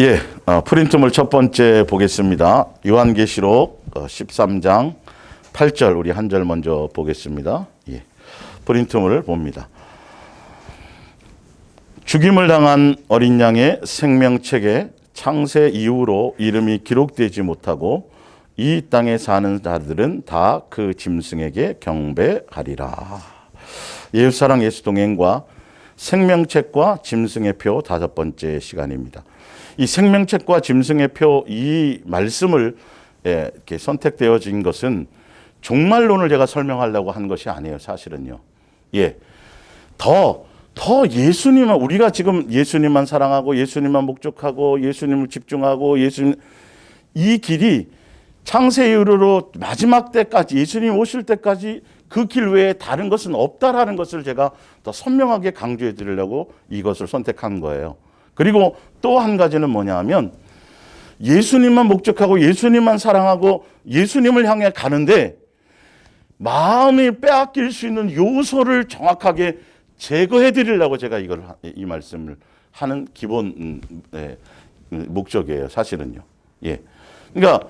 예, 프린트물 첫 번째 보겠습니다. 요한계시록 13장 8절 우리 한 절 먼저 보겠습니다. 예, 프린트물을 봅니다. 죽임을 당한 어린 양의 생명책에 창세 이후로 이름이 기록되지 못하고 이 땅에 사는 자들은 다 그 짐승에게 경배하리라. 예수사랑 예수동행과 생명책과 짐승의 표 다섯 번째 시간입니다. 이 생명책과 짐승의 표 이 말씀을 이렇게 선택되어진 것은 종말론을 제가 설명하려고 한 것이 아니에요, 사실은요. 예, 더 예수님만, 우리가 지금 예수님만 사랑하고 예수님만 목적하고 예수님을 집중하고 예수님, 이 길이 창세 이후로 마지막 때까지, 예수님 오실 때까지 그 길 외에 다른 것은 없다라는 것을 제가 더 선명하게 강조해 드리려고 이것을 선택한 거예요. 그리고 또 한 가지는 뭐냐 하면 예수님만 목적하고 예수님만 사랑하고 예수님을 향해 가는데 마음이 빼앗길 수 있는 요소를 정확하게 제거해 드리려고 제가 이 말씀을 하는 기본 목적이에요, 사실은요. 예. 그러니까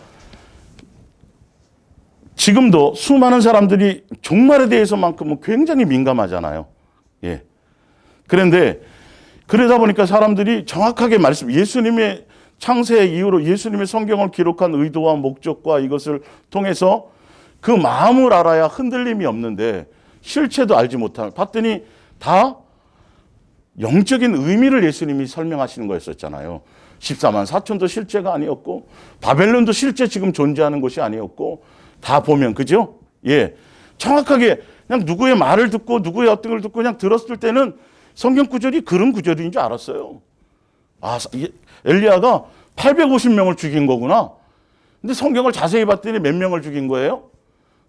지금도 수많은 사람들이 종말에 대해서만큼은 굉장히 민감하잖아요. 예. 그런데 그러다 보니까 사람들이 정확하게 예수님의 창세 이후로 예수님의 성경을 기록한 의도와 목적과 이것을 통해서 그 마음을 알아야 흔들림이 없는데 실체도 알지 못하는, 봤더니 다 영적인 의미를 예수님이 설명하시는 거였었잖아요. 14만 4천도 실제가 아니었고 바벨론도 실제 지금 존재하는 곳이 아니었고 다 보면, 그죠? 예. 정확하게 그냥 누구의 말을 듣고 누구의 어떤 걸 듣고 그냥 들었을 때는 성경 구절이 그런 구절인 줄 알았어요. 아, 엘리야가 850명을 죽인 거구나. 근데 성경을 자세히 봤더니 몇 명을 죽인 거예요?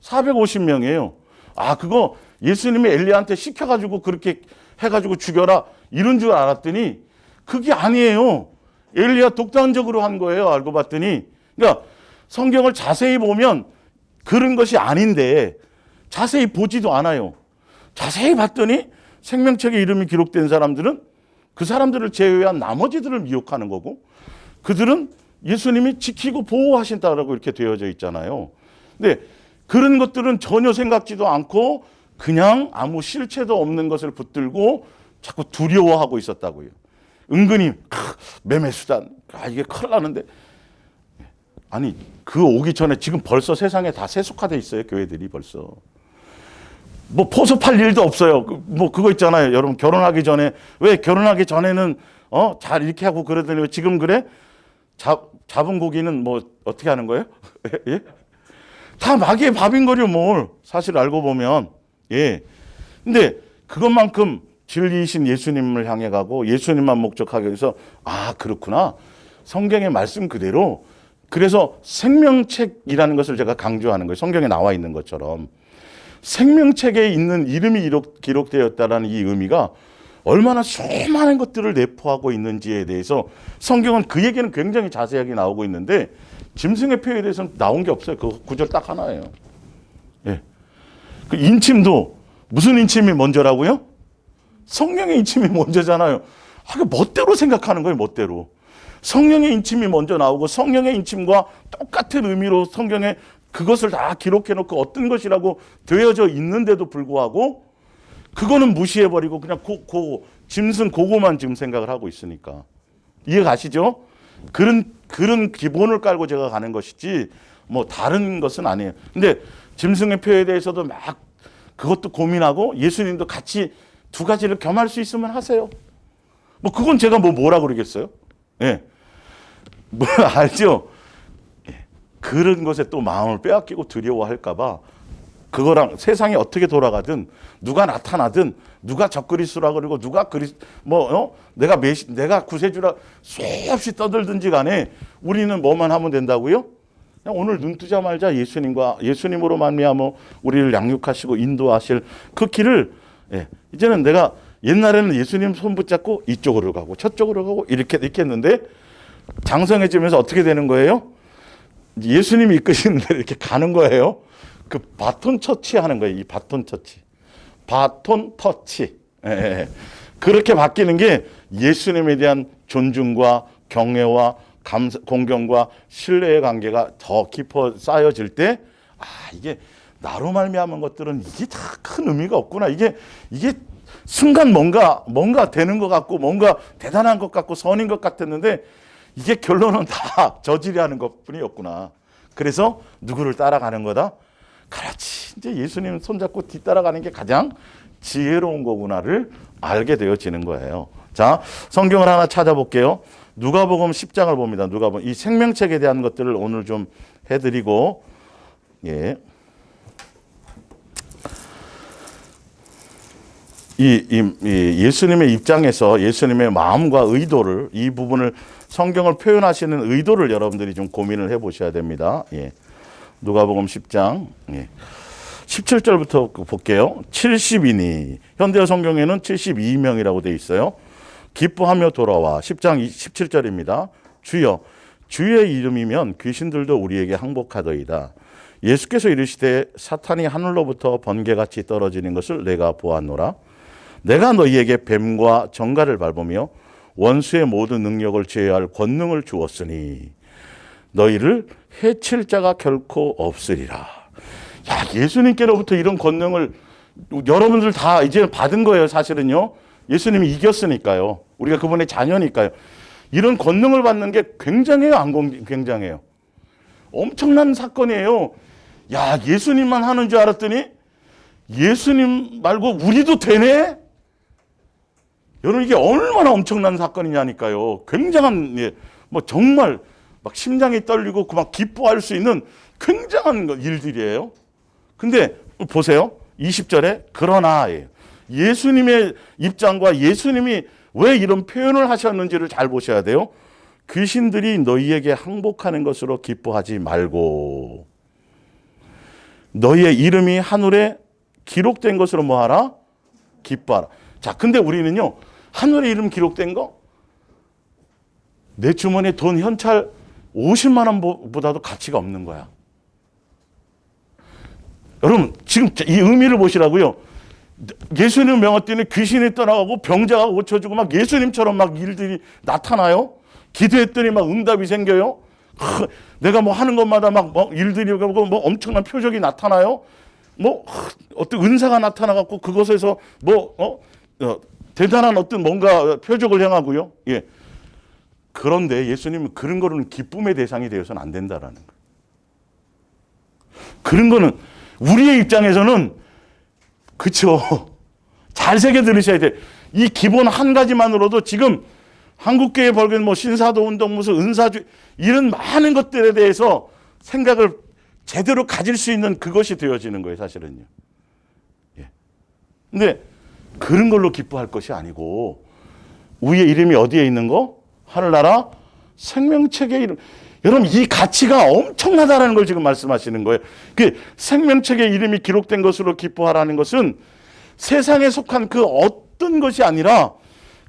450명이에요. 아, 그거 예수님이 엘리야한테 시켜가지고 그렇게 해가지고 죽여라 이런 줄 알았더니 그게 아니에요. 엘리야 독단적으로 한 거예요. 알고 봤더니. 그러니까 성경을 자세히 보면 그런 것이 아닌데 자세히 보지도 않아요. 자세히 봤더니 생명책에 이름이 기록된 사람들은 그 사람들을 제외한 나머지들을 미혹하는 거고 그들은 예수님이 지키고 보호하신다라고 이렇게 되어져 있잖아요. 근데 그런 것들은 전혀 생각지도 않고 그냥 아무 실체도 없는 것을 붙들고 자꾸 두려워하고 있었다고요. 은근히 매매수단, 이게 큰일 나는데, 아니 그 오기 전에 지금 벌써 세상에 다 세속화돼 있어요. 교회들이 벌써 뭐 포섭할 일도 없어요. 뭐 그거 있잖아요. 여러분 결혼하기 전에, 왜 결혼하기 전에는 잘 이렇게 하고 그러더니 왜 지금 그래? 잡은 고기는 뭐 어떻게 하는 거예요? 예? 다 마귀의 밥인 거죠, 뭘. 사실 알고 보면. 예. 근데 그것만큼 진리이신 예수님을 향해 가고 예수님만 목적하기 위해서, 아, 그렇구나. 성경의 말씀 그대로. 그래서 생명책이라는 것을 제가 강조하는 거예요. 성경에 나와 있는 것처럼. 생명책에 있는 이름이 기록되었다라는 이 의미가 얼마나 수많은 것들을 내포하고 있는지에 대해서 성경은 그 얘기는 굉장히 자세하게 나오고 있는데 짐승의 표에 대해서는 나온 게 없어요. 그 구절 딱 하나예요. 예. 그 인침도 무슨 인침이 먼저라고요? 성령의 인침이 먼저잖아요. 그 멋대로 생각하는 거예요, 멋대로. 성령의 인침이 먼저 나오고 성령의 인침과 똑같은 의미로 성경에 그것을 다 기록해놓고 어떤 것이라고 되어져 있는데도 불구하고 그거는 무시해버리고 그냥 짐승 그거만 지금 생각을 하고 있으니까. 이해 가시죠? 그런 기본을 깔고 제가 가는 것이지 뭐 다른 것은 아니에요. 근데 짐승의 표에 대해서도 막 그것도 고민하고 예수님도 같이 두 가지를 겸할 수 있으면 하세요. 뭐 그건 제가 뭐라 그러겠어요? 예. 뭐 알죠? 그런 것에 또 마음을 빼앗기고 두려워할까봐 그거랑 세상이 어떻게 돌아가든 누가 나타나든 누가 적그리스도라 그러고 누가 내가 구세주라 수없이 떠들든지 간에 우리는 뭐만 하면 된다고요? 그냥 오늘 눈 뜨자 말자 예수님으로 말미암아 우리를 양육하시고 인도하실 그 길을, 예, 이제는 내가 옛날에는 예수님 손 붙잡고 이쪽으로 가고 저쪽으로 가고 이렇게 했는데 장성해지면서 어떻게 되는 거예요? 예수님이 이끄시는 대로 이렇게 가는 거예요. 그 바톤 터치 하는 거예요. 이 바톤 터치. 바톤 터치. 예. 그렇게 바뀌는 게 예수님에 대한 존중과 경외와 공경과 신뢰의 관계가 더 깊어 쌓여질 때, 아, 이게 나로 말미암은 것들은 이게 다 큰 의미가 없구나. 이게 순간 뭔가 되는 것 같고 뭔가 대단한 것 같고 선인 것 같았는데 이게 결론은 다 저지르는 것뿐이었구나. 그래서 누구를 따라가는 거다? 그렇지. 이제 예수님 손잡고 뒤따라가는 게 가장 지혜로운 거구나를 알게 되어지는 거예요. 자, 성경을 하나 찾아볼게요. 누가복음 10장을 봅니다. 누가복음 이 생명책에 대한 것들을 오늘 좀 해드리고, 예. 예수님의 입장에서 예수님의 마음과 의도를, 이 부분을 성경을 표현하시는 의도를 여러분들이 좀 고민을 해보셔야 됩니다. 예. 누가복음 10장 17절부터 볼게요. 70이니 현대 성경에는 72명이라고 되어 있어요. 기뻐하며 돌아와 10장 17절입니다. 주여 주의 이름이면 귀신들도 우리에게 항복하더이다. 예수께서 이르시되 사탄이 하늘로부터 번개같이 떨어지는 것을 내가 보았노라. 내가 너희에게 뱀과 정갈을 밟으며 원수의 모든 능력을 제어할 권능을 주었으니 너희를 해칠 자가 결코 없으리라. 야, 예수님께로부터 이런 권능을 여러분들 다 이제 받은 거예요. 사실은요. 예수님이 이겼으니까요. 우리가 그분의 자녀니까요. 이런 권능을 받는 게 굉장해요, 안 굉장해요? 엄청난 사건이에요. 야, 예수님만 하는 줄 알았더니 예수님 말고 우리도 되네? 여러분, 이게 얼마나 엄청난 사건이냐니까요. 굉장한, 뭐 정말 막 심장이 떨리고 막 기뻐할 수 있는 굉장한 일들이에요. 근데 보세요. 20절에 그러나 예수님의 입장과 예수님이 왜 이런 표현을 하셨는지를 잘 보셔야 돼요. 귀신들이 너희에게 항복하는 것으로 기뻐하지 말고 너희의 이름이 하늘에 기록된 것으로 뭐하라? 기뻐하라. 자, 근데 우리는요, 하늘에 이름 기록된 거? 내 주머니에 돈 현찰 50만 원보다도 가치가 없는 거야. 여러분, 지금 이 의미를 보시라고요. 예수님 명할 때는 귀신이 떠나가고 병자가 고쳐지고 막 예수님처럼 막 일들이 나타나요. 기도했더니 막 응답이 생겨요. 내가 뭐 하는 것마다 막 일들이 뭐 엄청난 표적이 나타나요. 뭐 어떤 은사가 나타나갖고 그것에서 대단한 어떤 뭔가 표적을 행하고요. 예. 그런데 예수님은 그런 거는 기쁨의 대상이 되어서는 안 된다라는 거예요. 그런 거는 우리의 입장에서는 그쵸. 잘 새겨 들으셔야 돼. 이 기본 한 가지만으로도 지금 한국교회 벌금 뭐 신사도 운동 무슨 은사주 이런 많은 것들에 대해서 생각을 제대로 가질 수 있는 그것이 되어지는 거예요, 사실은요. 예. 근데 그런 걸로 기뻐할 것이 아니고 우리의 이름이 어디에 있는 거? 하늘나라 생명책의 이름. 여러분, 이 가치가 엄청나다는 걸 지금 말씀하시는 거예요. 그 생명책의 이름이 기록된 것으로 기뻐하라는 것은 세상에 속한 그 어떤 것이 아니라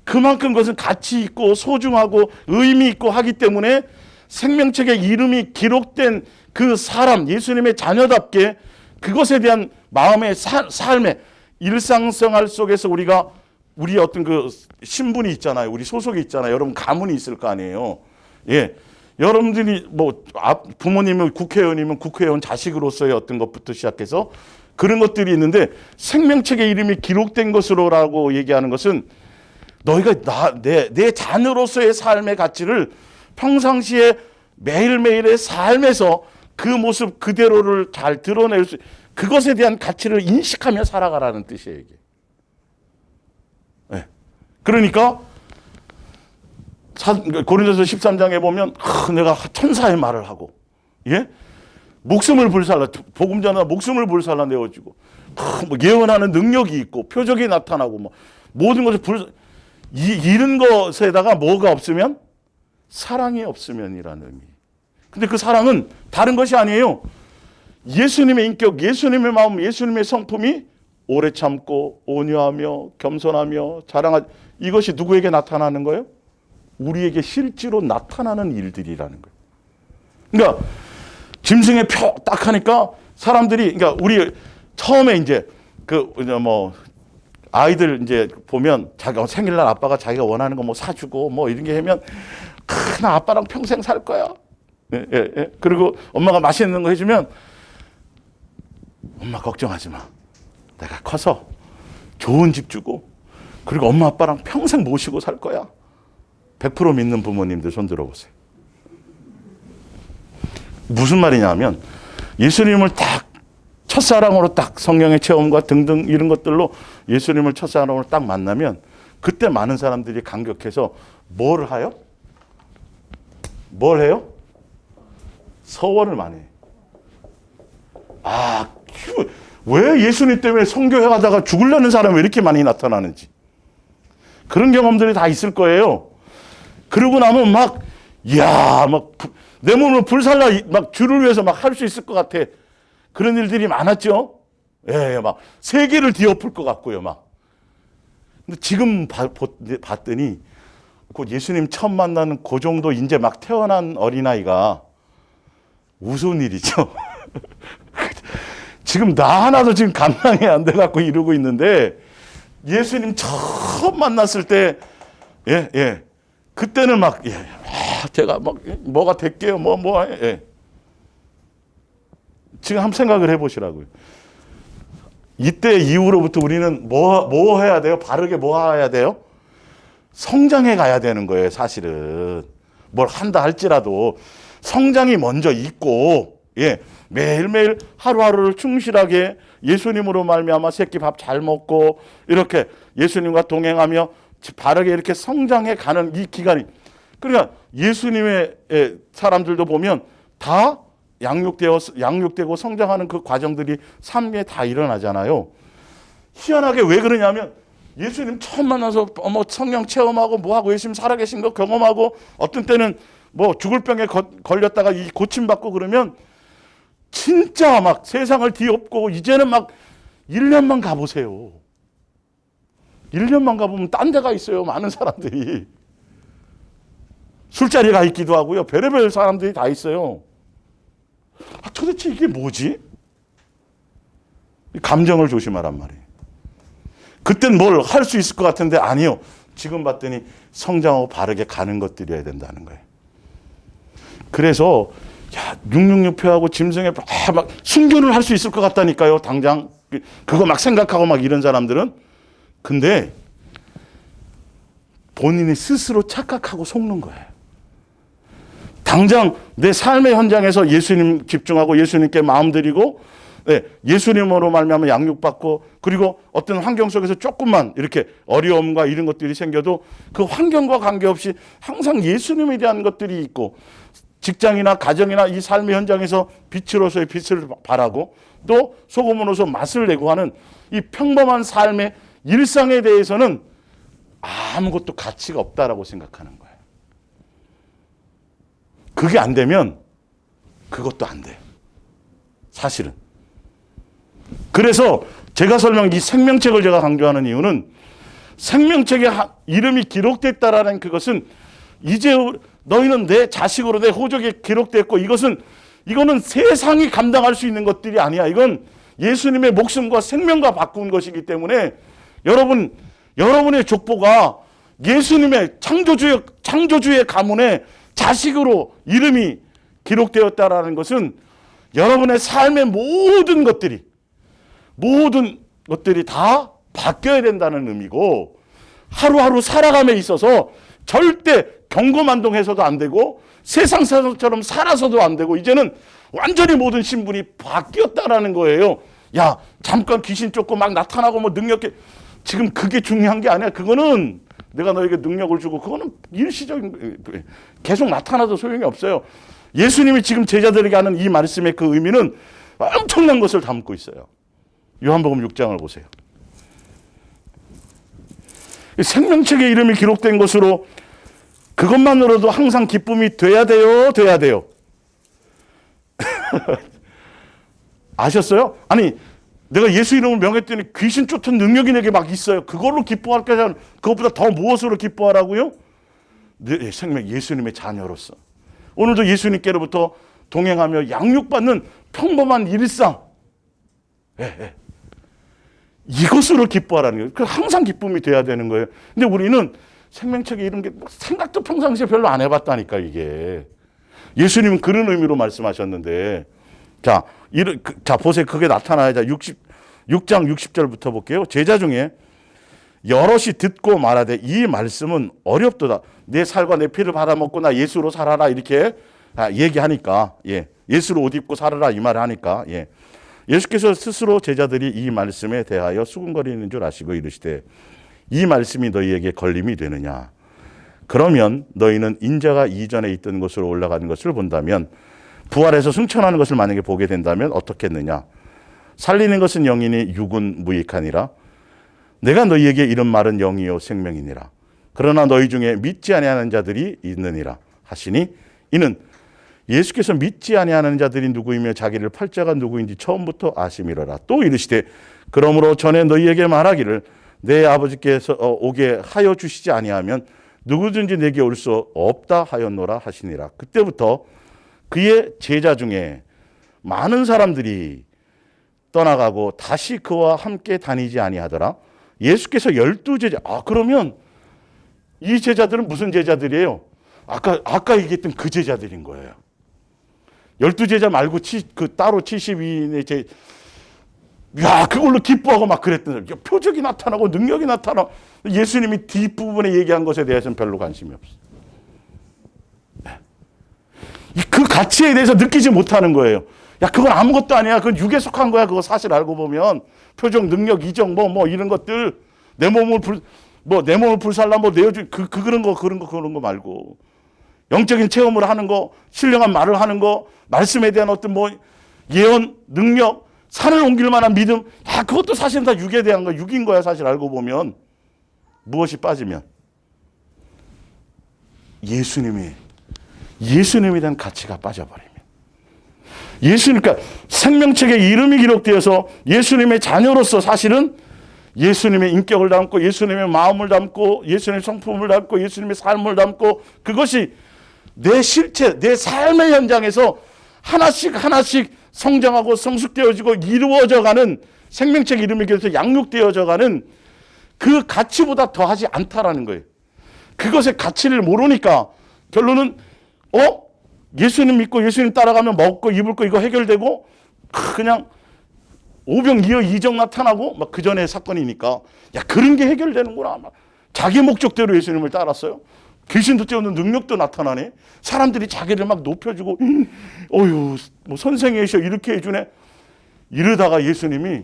그만큼 그것은 가치 있고 소중하고 의미 있고 하기 때문에 생명책의 이름이 기록된 그 사람, 예수님의 자녀답게 그것에 대한 마음의 삶의 일상생활 속에서 우리 어떤 그 신분이 있잖아요. 우리 소속이 있잖아요. 여러분 가문이 있을 거 아니에요. 예. 여러분들이 뭐 부모님은 국회의원이면 국회의원 자식으로서의 어떤 것부터 시작해서 그런 것들이 있는데 생명책의 이름이 기록된 것으로라고 얘기하는 것은 너희가 내 자녀로서의 삶의 가치를 평상시에 매일매일의 삶에서 그 모습 그대로를 잘 드러낼 수, 그것에 대한 가치를 인식하며 살아가라는 뜻이에요, 이게. 네. 그러니까 고린도서 13장에 보면 내가 천사의 말을 하고, 예? 목숨을 불살라, 복음 전하 목숨을 불살라 내어주고, 뭐 예언하는 능력이 있고 표적이 나타나고 뭐 모든 것을 이런 것에다가 뭐가 없으면 사랑이 없으면이라는 의미. 근데 그 사랑은 다른 것이 아니에요. 예수님의 인격, 예수님의 마음, 예수님의 성품이 오래 참고 온유하며 겸손하며 자랑하지, 이것이 누구에게 나타나는 거예요? 우리에게 실제로 나타나는 일들이라는 거예요. 그러니까 짐승의 표 딱 하니까 사람들이, 그러니까 우리 처음에 이제 아이들 이제 보면 자기가 생일날 아빠가 자기가 원하는 거 뭐 사주고 뭐 이런 게 하면 나 아빠랑 평생 살 거야. 예, 예, 예. 그리고 엄마가 맛있는 거 해주면 엄마 걱정하지 마. 내가 커서 좋은 집 주고 그리고 엄마 아빠랑 평생 모시고 살 거야. 100% 믿는 부모님들 손 들어보세요. 무슨 말이냐 하면 예수님을 딱 첫사랑으로 딱 성령의 체험과 등등 이런 것들로 예수님을 첫사랑으로 딱 만나면 그때 많은 사람들이 감격해서 뭘 해요? 뭘 해요? 서원을 많이 해요. 아, 왜 예수님 때문에 선교회 가다가 죽으려는 사람이 왜 이렇게 많이 나타나는지. 그런 경험들이 다 있을 거예요. 그러고 나면 막, 이야, 막, 내 몸을 불살라, 막, 주를 위해서 막 할 수 있을 것 같아. 그런 일들이 많았죠? 예, 막, 세계를 뒤엎을 것 같고요, 막. 근데 지금 봤더니, 그 예수님 처음 만나는 그 정도 이제 막 태어난 어린아이가 우스운 일이죠. 지금 나 하나도 지금 감당이 안 돼갖고 이러고 있는데, 예수님 처음 만났을 때, 예, 예. 그때는 막, 예, 제가 막, 뭐가 될게요, 예. 지금 한번 생각을 해보시라고요. 이때 이후로부터 우리는 뭐 해야 돼요? 바르게 뭐 해야 돼요? 성장해 가야 되는 거예요, 사실은. 뭘 한다 할지라도. 성장이 먼저 있고, 예. 매일매일 하루하루를 충실하게 예수님으로 말미암아 새끼 밥 잘 먹고 이렇게 예수님과 동행하며 바르게 이렇게 성장해 가는 이 기간이, 그러니까 예수님의 사람들도 보면 다 양육되고 성장하는 그 과정들이 삶에 다 일어나잖아요. 희한하게 왜 그러냐면 예수님 처음 만나서 뭐 성령 체험하고 뭐하고 예수님 살아계신 거 경험하고 어떤 때는 뭐 죽을 병에 걸렸다가 이 고침받고 그러면 진짜 막 세상을 뒤엎고 이제는 막 1년만 가보세요. 1년만 가보면 딴 데가 있어요. 많은 사람들이. 술자리가 있기도 하고요. 별의별 사람들이 다 있어요. 아, 도대체 이게 뭐지? 감정을 조심하란 말이에요. 그땐 뭘 할 수 있을 것 같은데 아니요. 지금 봤더니 성장하고 바르게 가는 것들이어야 된다는 거예요. 그래서 야, 666표하고 짐승의 막 순교를 할 수 있을 것 같다니까요. 당장 그거 막 생각하고 막 이런 사람들은. 근데 본인이 스스로 착각하고 속는 거예요. 당장 내 삶의 현장에서 예수님 집중하고 예수님께 마음 드리고 예수님으로 말미암아 양육받고 그리고 어떤 환경 속에서 조금만 이렇게 어려움과 이런 것들이 생겨도 그 환경과 관계없이 항상 예수님에 대한 것들이 있고 직장이나 가정이나 이 삶의 현장에서 빛으로서의 빛을 발하고 또 소금으로서 맛을 내고 하는 이 평범한 삶의 일상에 대해서는 아무것도 가치가 없다라고 생각하는 거예요. 그게 안 되면 그것도 안 돼요. 사실은. 그래서 제가 이 생명책을 제가 강조하는 이유는 생명책에 이름이 기록됐다라는 그것은 이제 너희는 내 자식으로 내 호적에 기록됐고 이거는 세상이 감당할 수 있는 것들이 아니야. 이건 예수님의 목숨과 생명과 바꾼 것이기 때문에 여러분의 족보가 예수님의 창조주의 가문에 자식으로 이름이 기록되었다라는 것은 여러분의 삶의 모든 것들이 다 바뀌어야 된다는 의미고 하루하루 살아감에 있어서 절대 경고만동해서도 안 되고 세상 사람처럼 살아서도 안 되고 이제는 완전히 모든 신분이 바뀌었다라는 거예요. 야, 잠깐 귀신 쫓고 막 나타나고 뭐 능력해. 지금 그게 중요한 게 아니야. 그거는 내가 너에게 능력을 주고 그거는 일시적인 계속 나타나도 소용이 없어요. 예수님이 지금 제자들에게 하는 이 말씀의 그 의미는 엄청난 것을 담고 있어요. 요한복음 6장을 보세요. 생명책에 이름이 기록된 것으로 그것만으로도 항상 기쁨이 돼야 돼요. 아셨어요? 아니, 내가 예수 이름을 명했더니 귀신 쫓은 능력이 내게 막 있어요. 그걸로 기뻐할 게 아니라 그것보다 더 무엇으로 기뻐하라고요? 내 생명, 예수님의 자녀로서. 오늘도 예수님께로부터 동행하며 양육받는 평범한 일상. 이것으로 기뻐하라는 거예요. 그 항상 기쁨이 돼야 되는 거예요. 근데 우리는 생명책에 이런 게 생각도 평상시에 별로 안 해봤다니까, 이게. 예수님은 그런 의미로 말씀하셨는데, 자, 보세요. 그게 나타나야. 자, 6장 60절부터 볼게요. 제자 중에 여럿이 듣고 말하되 이 말씀은 어렵도다. 내 살과 내 피를 받아먹고 나 예수로 살아라. 이렇게 얘기하니까, 예. 예수로 옷 입고 살아라. 이 말을 하니까, 예. 예수께서 스스로 제자들이 이 말씀에 대하여 수군거리는 줄 아시고 이르시되 이 말씀이 너희에게 걸림이 되느냐. 그러면 너희는 인자가 이전에 있던 곳으로 올라가는 것을 본다면 부활해서 승천하는 것을 만약에 보게 된다면 어떻겠느냐. 살리는 것은 영이니 육은 무익하니라. 내가 너희에게 이런 말은 영이요 생명이니라. 그러나 너희 중에 믿지 아니하는 자들이 있느니라 하시니 이는 예수께서 믿지 아니하는 자들이 누구이며 자기를 팔 자가 누구인지 처음부터 아심이로라. 또 이르시되 그러므로 전에 너희에게 말하기를 내 아버지께서 오게 하여 주시지 아니하면 누구든지 내게 올 수 없다 하였노라 하시니라. 그때부터 그의 제자 중에 많은 사람들이 떠나가고 다시 그와 함께 다니지 아니하더라. 예수께서 12제자. 그러면 이 제자들은 무슨 제자들이에요? 아까 얘기했던 그 제자들인 거예요. 12제자 말고 따로 72인의 그걸로 기뻐하고 막 그랬던 표적이 나타나고 능력이 나타나고 예수님이 뒷부분에 얘기한 것에 대해서는 별로 관심이 없어요. 그 가치에 대해서 느끼지 못하는 거예요. 그건 아무것도 아니야. 그건 육에 속한 거야. 그거 사실 알고 보면 표적, 능력, 이적 뭐 이런 것들 내 몸을 불살라 내어주 그런 거 말고 영적인 체험을 하는 거, 신령한 말을 하는 거, 말씀에 대한 어떤 예언, 능력, 산을 옮길 만한 믿음, 그것도 사실은 다 육에 대한 거, 육인 거야, 사실 알고 보면. 무엇이 빠지면? 예수님에 대한 가치가 빠져버리면. 그러니까 생명책에 이름이 기록되어서 예수님의 자녀로서 사실은 예수님의 인격을 담고, 예수님의 마음을 담고, 예수님의 성품을 담고, 예수님의 삶을 담고, 그것이 내 실체, 내 삶의 현장에서 하나씩 성장하고 성숙되어지고 이루어져가는 생명책 이름이 그래서 양육되어져가는 그 가치보다 더하지 않다라는 거예요. 그것의 가치를 모르니까 결론은 예수님 믿고 예수님 따라가면 먹고 입을 거 이거 해결되고 그냥 오병이어 이적 나타나고 막 그 전에 사건이니까 그런 게 해결되는구나. 자기 목적대로 예수님을 따랐어요. 귀신도 떼우는 능력도 나타나네. 사람들이 자기를 막 높여주고 선생이셔 이렇게 해주네. 이러다가 예수님이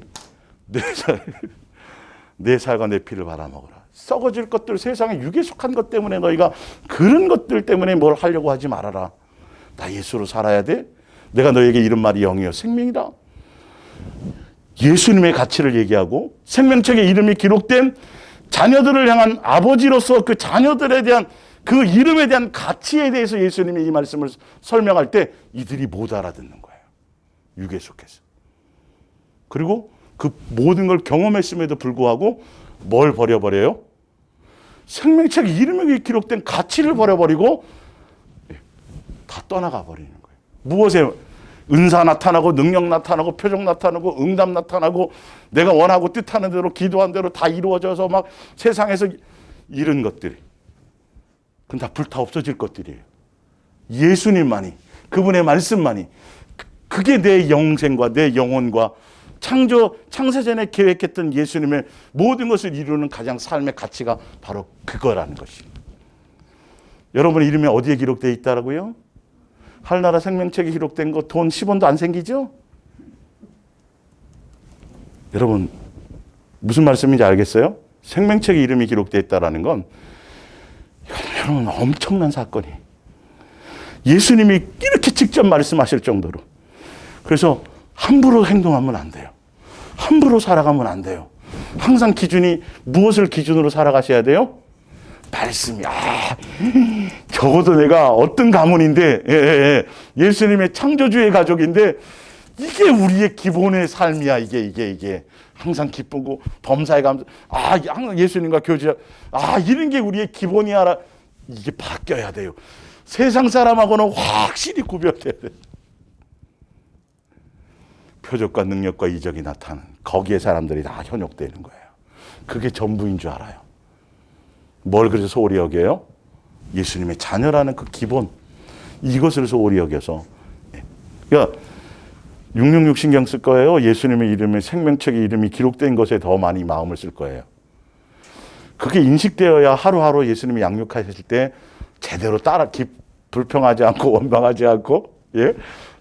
내 살과 내 피를 받아먹으라. 썩어질 것들, 세상에 육에 속한 것 때문에 너희가 그런 것들 때문에 뭘 하려고 하지 말아라. 나 예수로 살아야 돼. 내가 너에게 이런 말이 영이요 생명이다. 예수님의 가치를 얘기하고 생명책에 이름이 기록된 자녀들을 향한 아버지로서 그 자녀들에 대한 그 이름에 대한 가치에 대해서 예수님이 이 말씀을 설명할 때 이들이 못 알아듣는 거예요. 육에 속해서. 그리고 그 모든 걸 경험했음에도 불구하고 뭘 버려버려요? 생명책 이름에 기록된 가치를 버려버리고 다 떠나가 버리는 거예요. 무엇에 은사 나타나고 능력 나타나고 표적 나타나고 응답 나타나고 내가 원하고 뜻하는 대로 기도한 대로 다 이루어져서 막 세상에서 이런 것들이 그건 다 불타 없어질 것들이에요. 예수님만이, 그분의 말씀만이, 그게 내 영생과 내 영혼과 창세전에 계획했던 예수님의 모든 것을 이루는 가장 삶의 가치가 바로 그거라는 것입니다. 여러분의 이름이 어디에 기록되어 있다라고요? 하늘나라 생명책에 기록된 거 돈 10원도 안 생기죠? 여러분 무슨 말씀인지 알겠어요? 생명책에 이름이 기록되어 있다는 건 여러분 엄청난 사건이에요. 예수님이 이렇게 직접 말씀하실 정도로. 그래서 함부로 행동하면 안 돼요. 함부로 살아가면 안 돼요. 항상 기준이 무엇을 기준으로 살아가셔야 돼요? 말씀이. 적어도 내가 어떤 가문인데 예수님의 창조주의 가족인데 이게 우리의 기본의 삶이야. 이게 항상 기쁘고 범사에 감사. 항상 예수님과 교제. 이런 게 우리의 기본이야. 이게 바뀌어야 돼요. 세상 사람하고는 확실히 구별돼야 돼요. 표적과 능력과 이적이 나타나는 거기에 사람들이 다 현혹되는 거예요. 그게 전부인 줄 알아요. 뭘 그래서 소홀히 여겨요? 예수님의 자녀라는 그 기본, 이것을 소홀히 여겨서. 그러니까 666 신경 쓸 거예요? 예수님의 이름에 생명책의 이름이 기록된 것에 더 많이 마음을 쓸 거예요. 그게 인식되어야 하루하루 예수님이 양육하실 때 제대로 불평하지 않고 원망하지 않고, 예?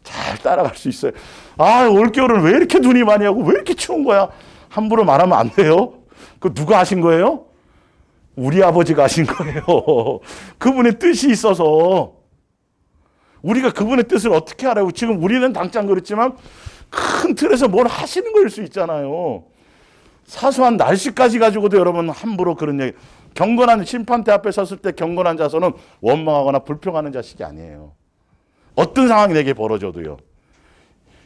잘 따라갈 수 있어요. 아, 올겨울은 왜 이렇게 눈이 많이 하고 왜 이렇게 추운 거야? 함부로 말하면 안 돼요. 그 누가 하신 거예요? 우리 아버지가 하신 거예요. 그분의 뜻이 있어서. 우리가 그분의 뜻을 어떻게 알아요? 지금 우리는 당장 그렇지만 큰 틀에서 뭘 하시는 거일 수 있잖아요. 사소한 날씨까지 가지고도 여러분 함부로 그런 얘기. 경건한 심판대 앞에 섰을 때 경건한 자손은 원망하거나 불평하는 자식이 아니에요. 어떤 상황이 내게 벌어져도요.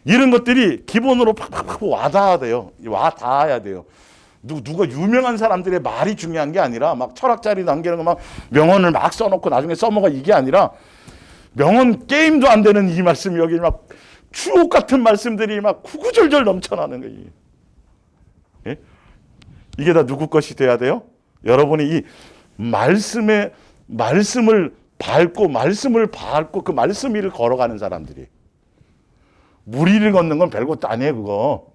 이런 것들이 기본으로 팍팍팍 와닿아야 돼요. 와닿아야 돼요. 누가 유명한 사람들의 말이 중요한 게 아니라 막 철학자리 남기는 거 막 명언을 막 써놓고 나중에 써먹어 이게 아니라 명언 게임도 안 되는 이 말씀이 여기 막 추억 같은 말씀들이 막 구구절절 넘쳐나는 거예요. 예? 이게 다 누구 것이 돼야 돼요? 여러분이 이 말씀을 밟고 그 말씀 위를 걸어가는 사람들이. 물 위를 걷는 건 별것도 아니에요, 그거.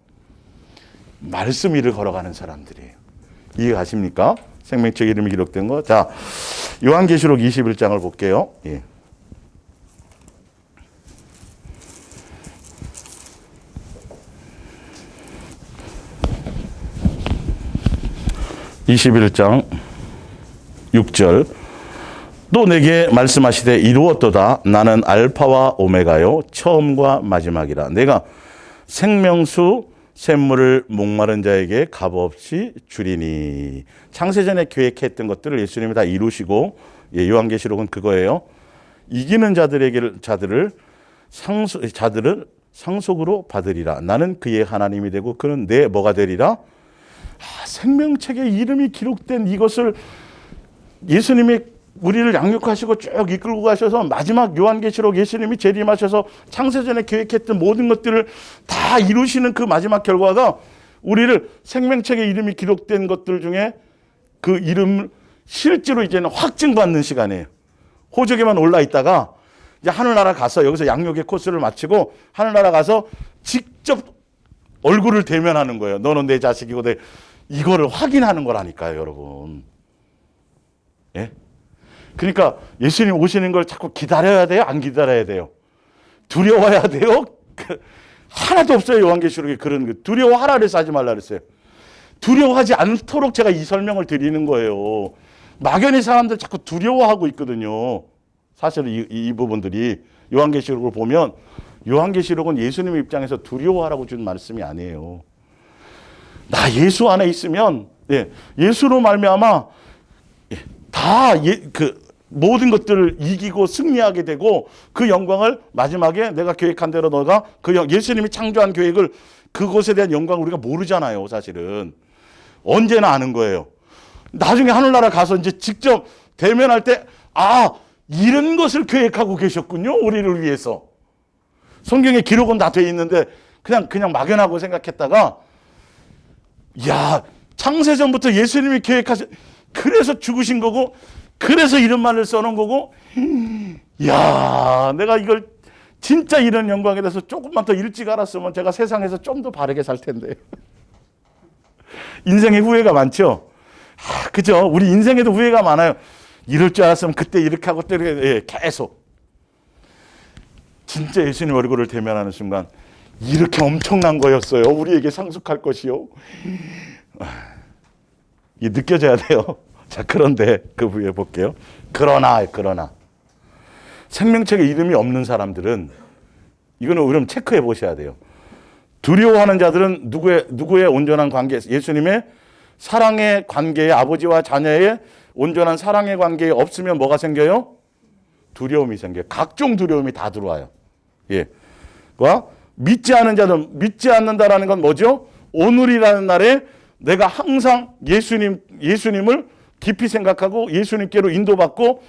말씀 위를 걸어가는 사람들이에요. 이해가십니까? 생명책 이름이 기록된 거. 자, 요한계시록 21장을 볼게요. 예. (21장) 6절 또 내게 말씀하시되 이루었도다. 나는 알파와 오메가요 처음과 마지막이라. 내가 생명수 샘물을 목마른 자에게 값없이 주리니. 창세전에 계획했던 것들을 예수님이 다 이루시고, 예, 요한계시록은 그거예요. 이기는 자들을 상속으로 받으리라. 나는 그의 하나님이 되고 그는 내 뭐가 되리라. 생명책에 이름이 기록된 이것을 예수님이 우리를 양육하시고 쭉 이끌고 가셔서 마지막 요한계시록 예수님이 재림하셔서 창세전에 계획했던 모든 것들을 다 이루시는 그 마지막 결과가 우리를 생명책에 이름이 기록된 것들 중에 그 이름을 실제로 이제는 확증받는 시간이에요. 호적에만 올라 있다가 이제 하늘나라 가서 여기서 양육의 코스를 마치고 하늘나라 가서 직접 얼굴을 대면하는 거예요. 너는 내 자식이고 이거를 확인하는 거라니까요, 여러분. 예? 그러니까 예수님 오시는 걸 자꾸 기다려야 돼요? 안 기다려야 돼요? 두려워야 돼요? 하나도 없어요. 요한계시록에 그런 거. 두려워하라 그래서 하지 말라 그랬어요. 두려워하지 않도록 제가 이 설명을 드리는 거예요. 막연히 사람들 자꾸 두려워하고 있거든요. 사실 이 부분들이 요한계시록을 보면 요한계시록은 예수님 입장에서 두려워하라고 준 말씀이 아니에요. 나 예수 안에 있으면, 예, 예수로 말미암아 다 모든 것들을 이기고 승리하게 되고 그 영광을 마지막에 내가 계획한 대로 너가 예수님이 창조한 계획을 그것에 대한 영광을 우리가 모르잖아요, 사실은. 언제나 아는 거예요. 나중에 하늘나라 가서 이제 직접 대면할 때, 이런 것을 계획하고 계셨군요, 우리를 위해서. 성경에 기록은 다 돼 있는데 그냥 막연하고 생각했다가, 창세전부터 예수님이 그래서 죽으신 거고, 그래서 이런 말을 써놓은 거고, 내가 이걸 진짜 이런 영광에 대해서 조금만 더 일찍 알았으면 제가 세상에서 좀 더 바르게 살 텐데. 인생에 후회가 많죠? 그죠? 우리 인생에도 후회가 많아요. 이럴 줄 알았으면 그때 이렇게 하고 또 이렇게, 계속. 진짜 예수님 얼굴을 대면하는 순간 이렇게 엄청난 거였어요. 우리에게 상속할 것이요. 이게 느껴져야 돼요. 자, 그런데 그 위에 볼게요. 그러나 생명책에 이름이 없는 사람들은 이거는 우리는 체크해 보셔야 돼요. 두려워하는 자들은 누구의 온전한 관계, 예수님의 사랑의 관계에, 아버지와 자녀의 온전한 사랑의 관계에 없으면 뭐가 생겨요? 두려움이 생겨요. 각종 두려움이 다 들어와요. 예. 믿지 않는 자는, 믿지 않는다라는 건 뭐죠? 오늘이라는 날에 내가 항상 예수님을 깊이 생각하고 예수님께로 인도받고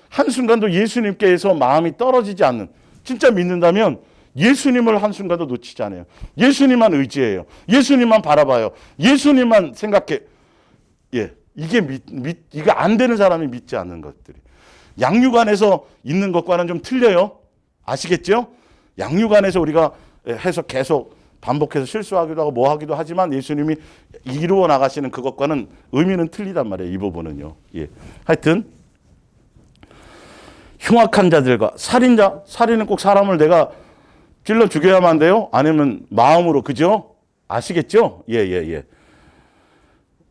한순간도 예수님께서 마음이 떨어지지 않는, 진짜 믿는다면 예수님을 한순간도 놓치지 않아요. 예수님만 의지해요. 예수님만 바라봐요. 예수님만 생각해. 예, 이게 안 되는 사람이 믿지 않는 것들이. 양육 안에서 있는 것과는 좀 틀려요. 아시겠죠? 양육 안에서 우리가 해서 계속 반복해서 실수하기도 하고 뭐 하기도 하지만 예수님이 이루어 나가시는 그것과는 의미는 틀리단 말이에요. 이 부분은요. 예. 하여튼 흉악한 자들과 살인자, 살인은 꼭 사람을 내가 찔러 죽여야만 돼요? 아니면 마음으로, 그죠? 아시겠죠? 예.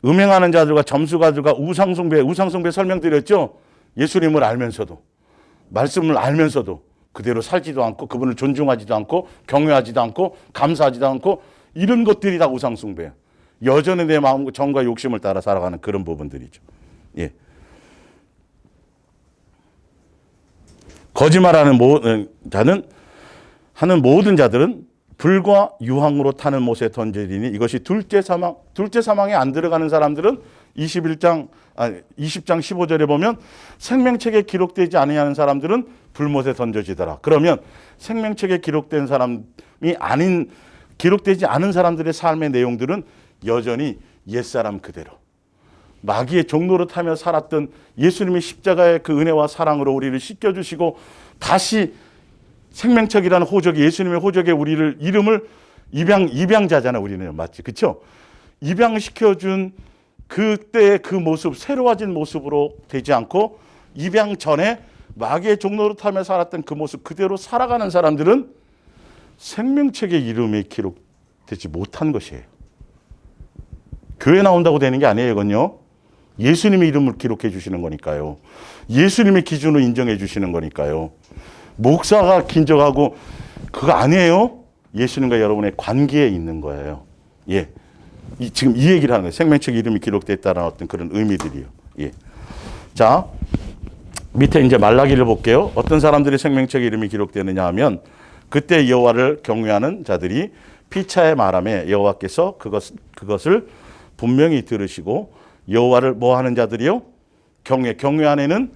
음행하는 자들과 점수가들과 우상숭배 설명드렸죠? 예수님을 알면서도, 말씀을 알면서도 그대로 살지도 않고 그분을 존중하지도 않고 경외하지도 않고 감사하지도 않고 이런 것들이 다 우상숭배예요. 여전히 내 마음과 정과 욕심을 따라 살아가는 그런 부분들이죠. 예. 거짓말하는 모든 자들은 불과 유황으로 타는 못에 던지리니 이것이 둘째 사망에 안 들어가는 사람들은 20장 15절에 보면 생명책에 기록되지 아니하는 사람들은 불못에 던져지더라. 그러면 생명책에 기록된 사람이 아닌 기록되지 않은 사람들의 삶의 내용들은 여전히 옛사람 그대로 마귀의 종로를 타며 살았던 예수님의 십자가의 그 은혜와 사랑으로 우리를 씻겨주시고 다시 생명책이라는 호적이 예수님의 호적에 우리를 이름을 입양자잖아요. 우리는 맞지, 그렇죠? 입양시켜준 그때의 그 모습, 새로워진 모습으로 되지 않고 입양 전에 마귀의 종로를 타며 살았던 그 모습 그대로 살아가는 사람들은 생명책의 이름이 기록되지 못한 것이에요. 교회 나온다고 되는 게 아니에요, 이건요. 예수님의 이름을 기록해 주시는 거니까요. 예수님의 기준으로 인정해 주시는 거니까요. 목사가 긴적하고 그거 아니에요. 예수님과 여러분의 관계에 있는 거예요. 예. 지금 이 얘기를 하는 거예요. 생명책 이름이 기록됐다는 어떤 그런 의미들이요. 예. 자, 밑에 이제 말라기를 볼게요. 어떤 사람들이 생명책 이름이 기록되느냐 하면 그때 여호와를 경외하는 자들이 피차의 말함에 여호와께서 그것을 분명히 들으시고 여호와를 뭐 하는 자들이요? 경외 안에는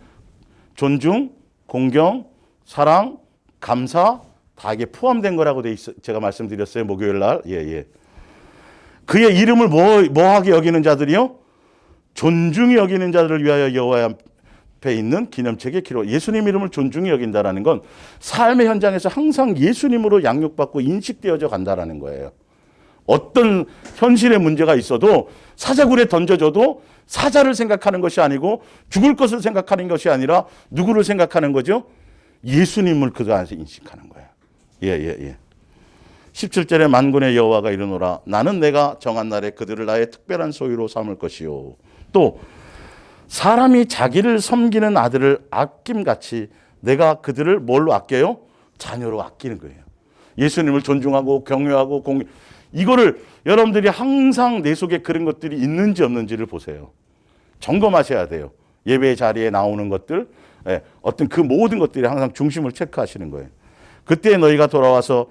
존중, 공경, 사랑, 감사 다 이게 포함된 거라고 돼 있어. 제가 말씀드렸어요. 목요일 날. 예. 그의 이름을 뭐하게 여기는 자들이요? 존중히 여기는 자들을 위하여 여호와 앞에 있는 기념책에 기록. 예수님 이름을 존중히 여긴다라는 건 삶의 현장에서 항상 예수님으로 양육받고 인식되어져 간다라는 거예요. 어떤 현실의 문제가 있어도 사자굴에 던져줘도 사자를 생각하는 것이 아니고 죽을 것을 생각하는 것이 아니라 누구를 생각하는 거죠? 예수님을 그 안에서 인식하는 거예요. 예. 17절에 만군의 여호와가 이르노라 나는 내가 정한 날에 그들을 나의 특별한 소유로 삼을 것이요. 또 사람이 자기를 섬기는 아들을 아낌같이 내가 그들을 뭘로 아껴요? 자녀로 아끼는 거예요. 예수님을 존중하고 경외하고 이거를 여러분들이 항상 내 속에 그런 것들이 있는지 없는지를 보세요. 점검하셔야 돼요. 예배 자리에 나오는 것들, 어떤 그 모든 것들이 항상 중심을 체크하시는 거예요. 그때 너희가 돌아와서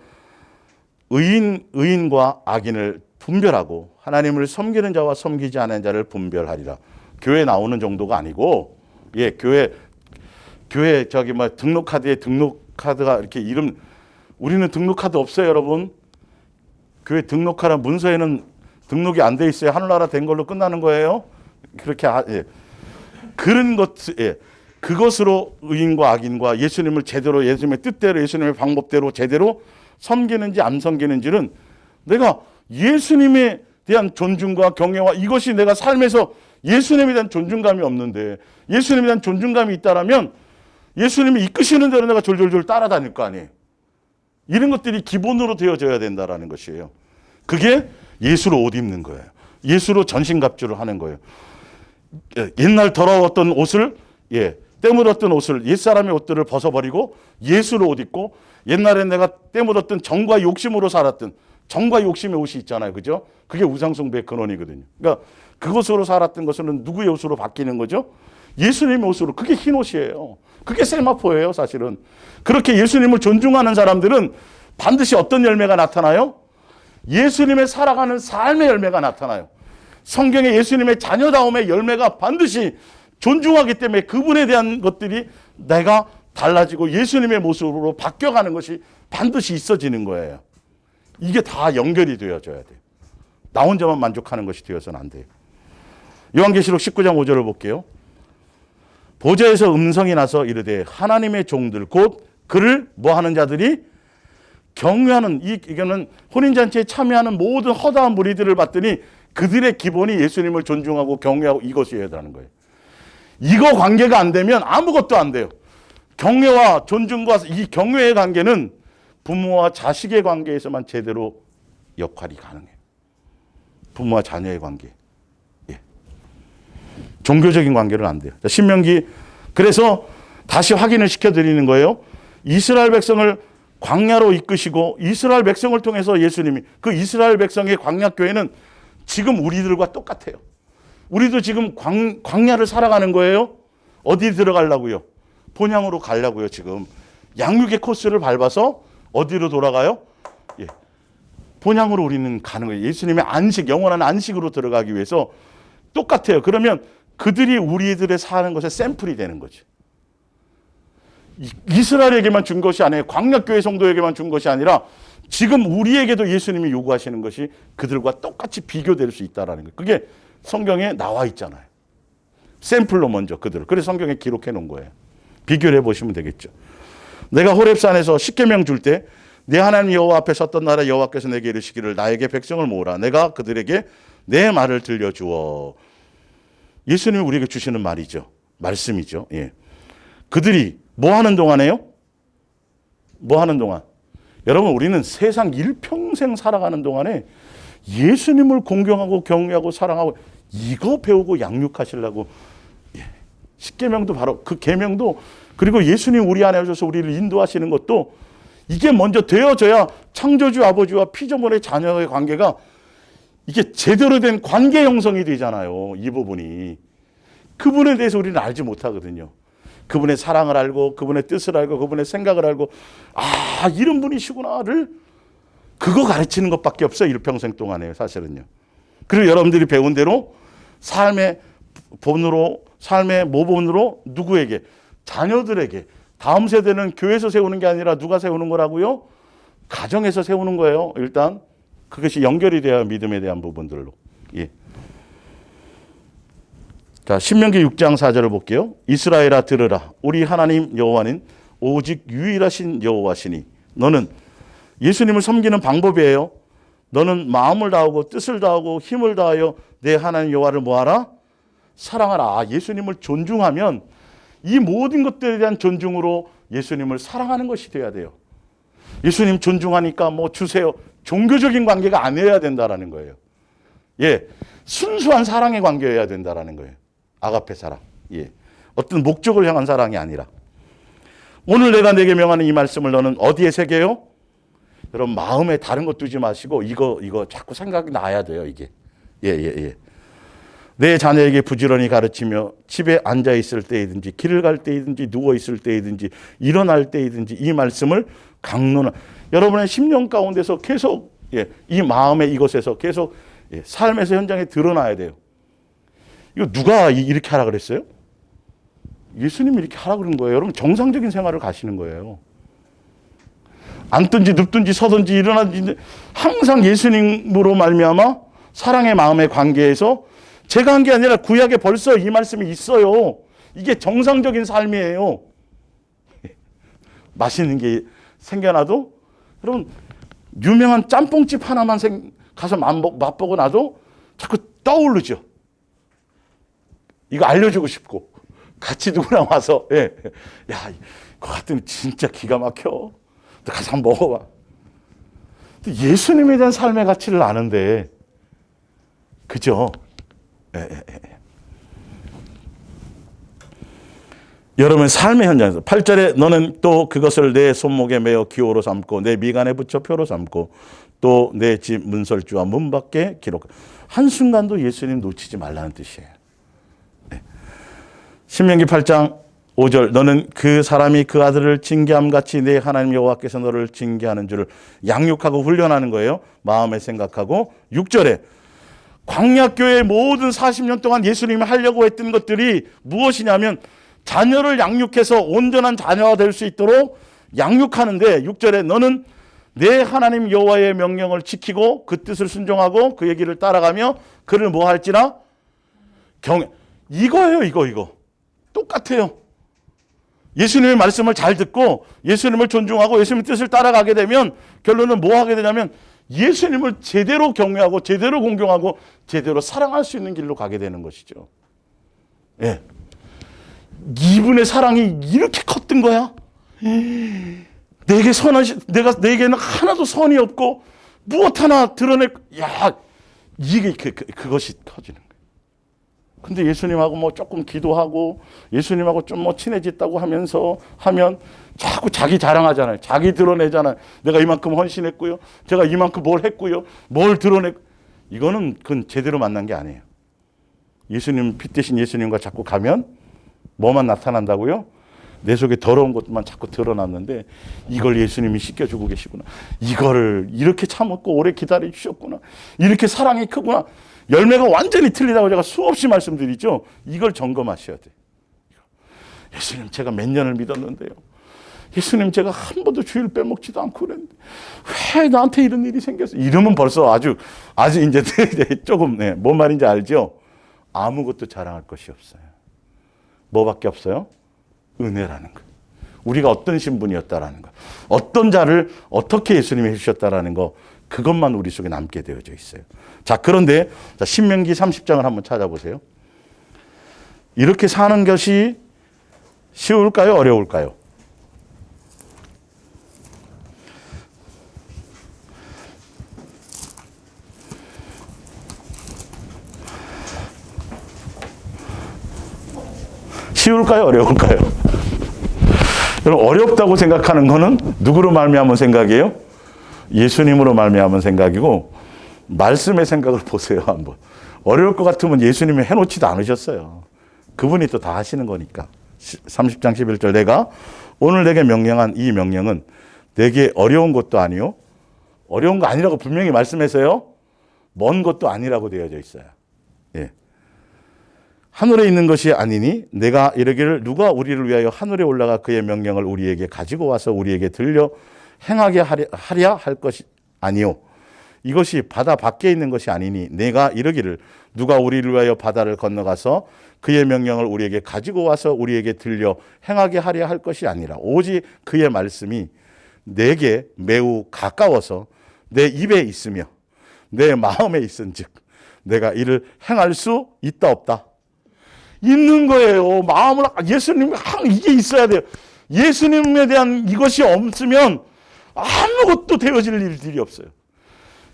의인과 악인을 분별하고 하나님을 섬기는 자와 섬기지 않는 자를 분별하리라. 교회 나오는 정도가 아니고, 교회 등록카드에 등록카드가 이렇게 이름, 우리는 등록카드 없어요, 여러분. 교회 등록하라 문서에는 등록이 안 돼 있어요. 하늘나라 된 걸로 끝나는 거예요. 그렇게 그런 것, 그것으로 의인과 악인과 예수님을 제대로 예수님의 뜻대로 예수님의 방법대로 제대로 섬기는지 안 섬기는지는 내가 예수님에 대한 존중과 경외와 이것이 내가 삶에서 예수님에 대한 존중감이 없는데 예수님에 대한 존중감이 있다라면 예수님이 이끄시는 대로 내가 졸졸졸 따라다닐 거 아니에요. 이런 것들이 기본으로 되어져야 된다라는 것이에요. 그게 예수로 옷 입는 거예요. 예수로 전신갑주를 하는 거예요. 옛날 더러웠던 옷을, 때 묻었던 옷을, 옛사람의 옷들을 벗어버리고 예수로 옷 입고 옛날에 내가 때 묻었던 정과 욕심으로 살았던 정과 욕심의 옷이 있잖아요. 그죠? 그게 우상숭배의 근원이거든요. 그러니까 그것으로 살았던 것은 누구의 옷으로 바뀌는 거죠? 예수님의 옷으로. 그게 흰 옷이에요. 그게 세마포예요, 사실은. 그렇게 예수님을 존중하는 사람들은 반드시 어떤 열매가 나타나요? 예수님의 살아가는 삶의 열매가 나타나요. 성경에 예수님의 자녀다움의 열매가 반드시 존중하기 때문에 그분에 대한 것들이 내가 달라지고 예수님의 모습으로 바뀌어가는 것이 반드시 있어지는 거예요. 이게 다 연결이 되어져야 돼요. 나 혼자만 만족하는 것이 되어서는 안 돼요. 요한계시록 19장 5절을 볼게요. 보좌에서 음성이 나서 이르되 하나님의 종들 곧 그를 뭐 하는 자들이 경외하는, 이거는 혼인잔치에 참여하는 모든 허다한 무리들을 봤더니 그들의 기본이 예수님을 존중하고 경외하고 이것이어야 되는 거예요. 이거 관계가 안 되면 아무것도 안 돼요. 경외와 존중과 이 경외의 관계는 부모와 자식의 관계에서만 제대로 역할이 가능해요. 부모와 자녀의 관계. 예. 종교적인 관계는 안 돼요. 신명기, 그래서 다시 확인을 시켜드리는 거예요. 이스라엘 백성을 광야로 이끄시고 이스라엘 백성을 통해서 예수님이, 그 이스라엘 백성의 광야교회는 지금 우리들과 똑같아요. 우리도 지금 광야를 살아가는 거예요. 어디 들어가려고요? 본향으로 가려고요. 지금 양육의 코스를 밟아서 어디로 돌아가요? 예. 본향으로 우리는 가는 거예요. 예수님의 안식, 영원한 안식으로 들어가기 위해서 똑같아요. 그러면 그들이 우리들의 사는 것의 샘플이 되는 거지. 이스라엘에게만 준 것이 아니에요. 광야교회 성도에게만 준 것이 아니라 지금 우리에게도 예수님이 요구하시는 것이 그들과 똑같이 비교될 수 있다는 거예요. 그게 성경에 나와 있잖아요. 샘플로 먼저 그들을. 그래서 성경에 기록해 놓은 거예요. 비교를 해보시면 되겠죠. 내가 호렙산에서 십계명 줄 때 내 하나님 여호와 앞에 섰던 날에 여호와께서 내게 이르시기를 나에게 백성을 모으라. 내가 그들에게 내 말을 들려주어. 예수님이 우리에게 주시는 말이죠. 말씀이죠. 예. 그들이 뭐 하는 동안에요? 뭐 하는 동안? 여러분, 우리는 세상 일평생 살아가는 동안에 예수님을 공경하고 경외하고 사랑하고 이거 배우고 양육하시려고, 예. 십계명도 바로 그 계명도, 그리고 예수님 우리 안에 오셔서 우리를 인도하시는 것도 이게 먼저 되어져야 창조주 아버지와 피조물의 자녀의 관계가 이게 제대로 된 관계 형성이 되잖아요. 이 부분이. 그분에 대해서 우리는 알지 못하거든요. 그분의 사랑을 알고 그분의 뜻을 알고 그분의 생각을 알고, 아, 이런 분이시구나를 그거 가르치는 것밖에 없어요. 일평생 동안에 사실은요. 그리고 여러분들이 배운 대로 삶의 본으로, 삶의 모본으로 누구에게? 자녀들에게. 다음 세대는 교회에서 세우는 게 아니라 누가 세우는 거라고요? 가정에서 세우는 거예요. 일단 그것이 연결이 돼야 믿음에 대한 부분들로. 예. 자, 신명기 6장 4절을 볼게요. 이스라엘아 들으라. 우리 하나님 여호와는 오직 유일하신 여호와시니 너는, 예수님을 섬기는 방법이에요. 너는 마음을 다하고 뜻을 다하고 힘을 다하여 내 하나님 여호와를 뭐하라? 사랑하라. 아, 예수님을 존중하면 이 모든 것들에 대한 존중으로 예수님을 사랑하는 것이 돼야 돼요. 예수님 존중하니까 뭐 주세요. 종교적인 관계가 아니어야 된다라는 거예요. 예, 순수한 사랑의 관계여야 된다라는 거예요. 아가페 사랑. 예, 어떤 목적을 향한 사랑이 아니라. 오늘 내가 내게 명하는 이 말씀을 너는 어디에 새겨요? 여러분, 마음에 다른 것 두지 마시고 이거 자꾸 생각이 나야 돼요. 이게. 예. 내 자녀에게 부지런히 가르치며 집에 앉아 있을 때이든지 길을 갈 때이든지 누워 있을 때이든지 일어날 때이든지 이 말씀을 강론하. 여러분의 10년 가운데서 계속, 예, 이 마음의 이것에서 계속, 예, 삶에서 현장에 드러나야 돼요. 이거 누가 이렇게 하라 그랬어요? 예수님이 이렇게 하라 그런 거예요. 여러분, 정상적인 생활을 가시는 거예요. 앉든지 눕든지 서든지 일어나든지 항상 예수님으로 말미암아 사랑의 마음의 관계에서, 제가 한 게 아니라 구약에 벌써 이 말씀이 있어요. 이게 정상적인 삶이에요. 맛있는 게 생겨나도, 여러분, 유명한 짬뽕집 하나만 가서 맛보고 나도 자꾸 떠오르죠. 이거 알려주고 싶고 같이 누구랑 와서, 예, 야, 그거 같으면 진짜 기가 막혀. 가서 한번 먹어봐. 예수님에 대한 삶의 가치를 아는데, 그죠? 예. 여러분, 삶의 현장에서 8절에 너는 또 그것을 내 손목에 매어 기호로 삼고 내 미간에 붙여 표로 삼고 또 내 집 문설주와 문 밖에 기록. 한순간도 예수님 놓치지 말라는 뜻이에요. 네. 신명기 8장 5절 너는 그 사람이 그 아들을 징계함 같이 내 하나님 여호와께서 너를 징계하는 줄을 양육하고 훈련하는 거예요. 마음에 생각하고. 6절에 광야교회의 모든 40년 동안 예수님이 하려고 했던 것들이 무엇이냐면 자녀를 양육해서 온전한 자녀가 될 수 있도록 양육하는데 6절에 너는 내 하나님 여호와의 명령을 지키고 그 뜻을 순종하고 그 얘기를 따라가며 그를 뭐 할지라 이거예요. 이거 똑같아요. 예수님의 말씀을 잘 듣고 예수님을 존중하고 예수님의 뜻을 따라가게 되면 결론은 뭐 하게 되냐면 예수님을 제대로 경외하고 제대로 공경하고 제대로 사랑할 수 있는 길로 가게 되는 것이죠. 예. 이분의 사랑이 이렇게 컸던 거야? 내게는 하나도 선이 없고 무엇 하나 이게 그것이 커지는 거예요. 근데 예수님하고 뭐 조금 기도하고 예수님하고 좀 뭐 친해졌다고 하면 자꾸 자기 자랑하잖아요. 자기 드러내잖아요. 내가 이만큼 헌신했고요. 제가 이만큼 뭘 했고요. 뭘 그건 제대로 만난 게 아니에요. 예수님, 빛 대신 예수님과 자꾸 가면 뭐만 나타난다고요? 내 속에 더러운 것만 자꾸 드러났는데 이걸 예수님이 씻겨주고 계시구나. 이거를 이렇게 참았고 오래 기다려 주셨구나. 이렇게 사랑이 크구나. 열매가 완전히 틀리다고 제가 수없이 말씀드리죠. 이걸 점검하셔야 돼요. 예수님 제가 몇 년을 믿었는데요. 예수님 제가 한 번도 주일 빼먹지도 않고 그랬는데 왜 나한테 이런 일이 생겼어요? 이러면 벌써 아주 이제 조금 뭔 말인지 알죠? 아무것도 자랑할 것이 없어요. 뭐밖에 없어요? 은혜라는 거. 우리가 어떤 신분이었다라는 거. 어떤 자를 어떻게 예수님이 해주셨다라는 거. 그것만 우리 속에 남게 되어져 있어요. 자, 그런데 신명기 30장을 한번 찾아보세요. 이렇게 사는 것이 쉬울까요? 어려울까요? 쉬울까요? 어려울까요? 여러분, 어렵다고 생각하는 거는 누구로 말미암은 생각이에요? 예수님으로 말미암은 생각이고 말씀의 생각을 보세요. 한번. 어려울 것 같으면 예수님이 해놓지도 않으셨어요. 그분이 또 다 하시는 거니까. 30장 11절 내가 오늘 내게 명령한 이 명령은 내게 어려운 것도 아니요. 어려운 거 아니라고 분명히 말씀해서요. 먼 것도 아니라고 되어져 있어요. 예. 하늘에 있는 것이 아니니 내가 이르기를 누가 우리를 위하여 하늘에 올라가 그의 명령을 우리에게 가지고 와서 우리에게 들려 행하게 하랴 할 것이 아니요. 이것이 바다 밖에 있는 것이 아니니 내가 이르기를 누가 우리를 위하여 바다를 건너가서 그의 명령을 우리에게 가지고 와서 우리에게 들려 행하게 하랴 할 것이 아니라 오직 그의 말씀이 내게 매우 가까워서 내 입에 있으며 내 마음에 있은즉 내가 이를 행할 수 있다 없다. 있는 거예요. 마음을 예수님 이게 있어야 돼요. 예수님에 대한 이것이 없으면 아무것도 되어질 일들이 없어요.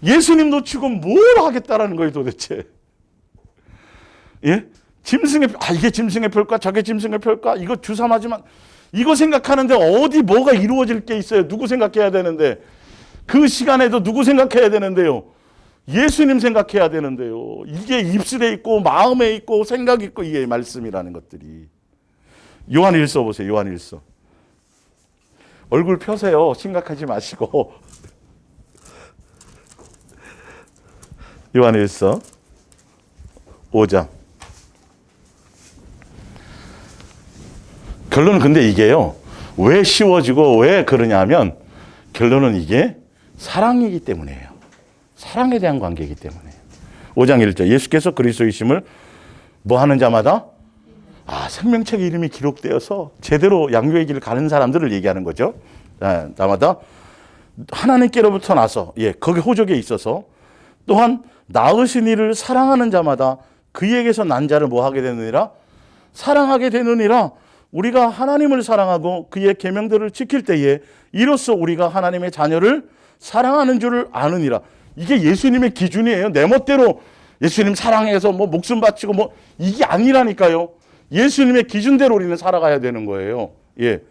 예수님 놓치고 뭘 하겠다라는 거예요, 도대체. 예? 이게 짐승의 표일까? 저게 짐승의 표일까? 이거 주삼하지만 이거 생각하는데 어디 뭐가 이루어질 게 있어요? 누구 생각해야 되는데 그 시간에도 누구 생각해야 되는데요? 예수님 생각해야 되는데요. 이게 입술에 있고 마음에 있고 생각이 있고 이게 말씀이라는 것들이. 요한일서 보세요. 요한일서. 얼굴 펴세요. 심각하지 마시고. 요한일서 5장. 결론은 근데 이게요. 왜 쉬워지고 왜 그러냐 하면 결론은 이게 사랑이기 때문이에요. 사랑에 대한 관계이기 때문에. 5장 1절 예수께서 그리스도이심을 뭐 하는 자마다 생명책 이름이 기록되어서 제대로 양육의 길을 가는 사람들을 얘기하는 거죠. 나마다 하나님께로부터 나서 거기 호적에 있어서 또한 낳으신 이를 사랑하는 자마다 그에게서 난 자를 뭐 하게 되느니라? 사랑하게 되느니라. 우리가 하나님을 사랑하고 그의 계명들을 지킬 때에 이로써 우리가 하나님의 자녀를 사랑하는 줄을 아느니라. 이게 예수님의 기준이에요. 내 멋대로 예수님 사랑해서 뭐 목숨 바치고 뭐 이게 아니라니까요. 예수님의 기준대로 우리는 살아가야 되는 거예요. 예.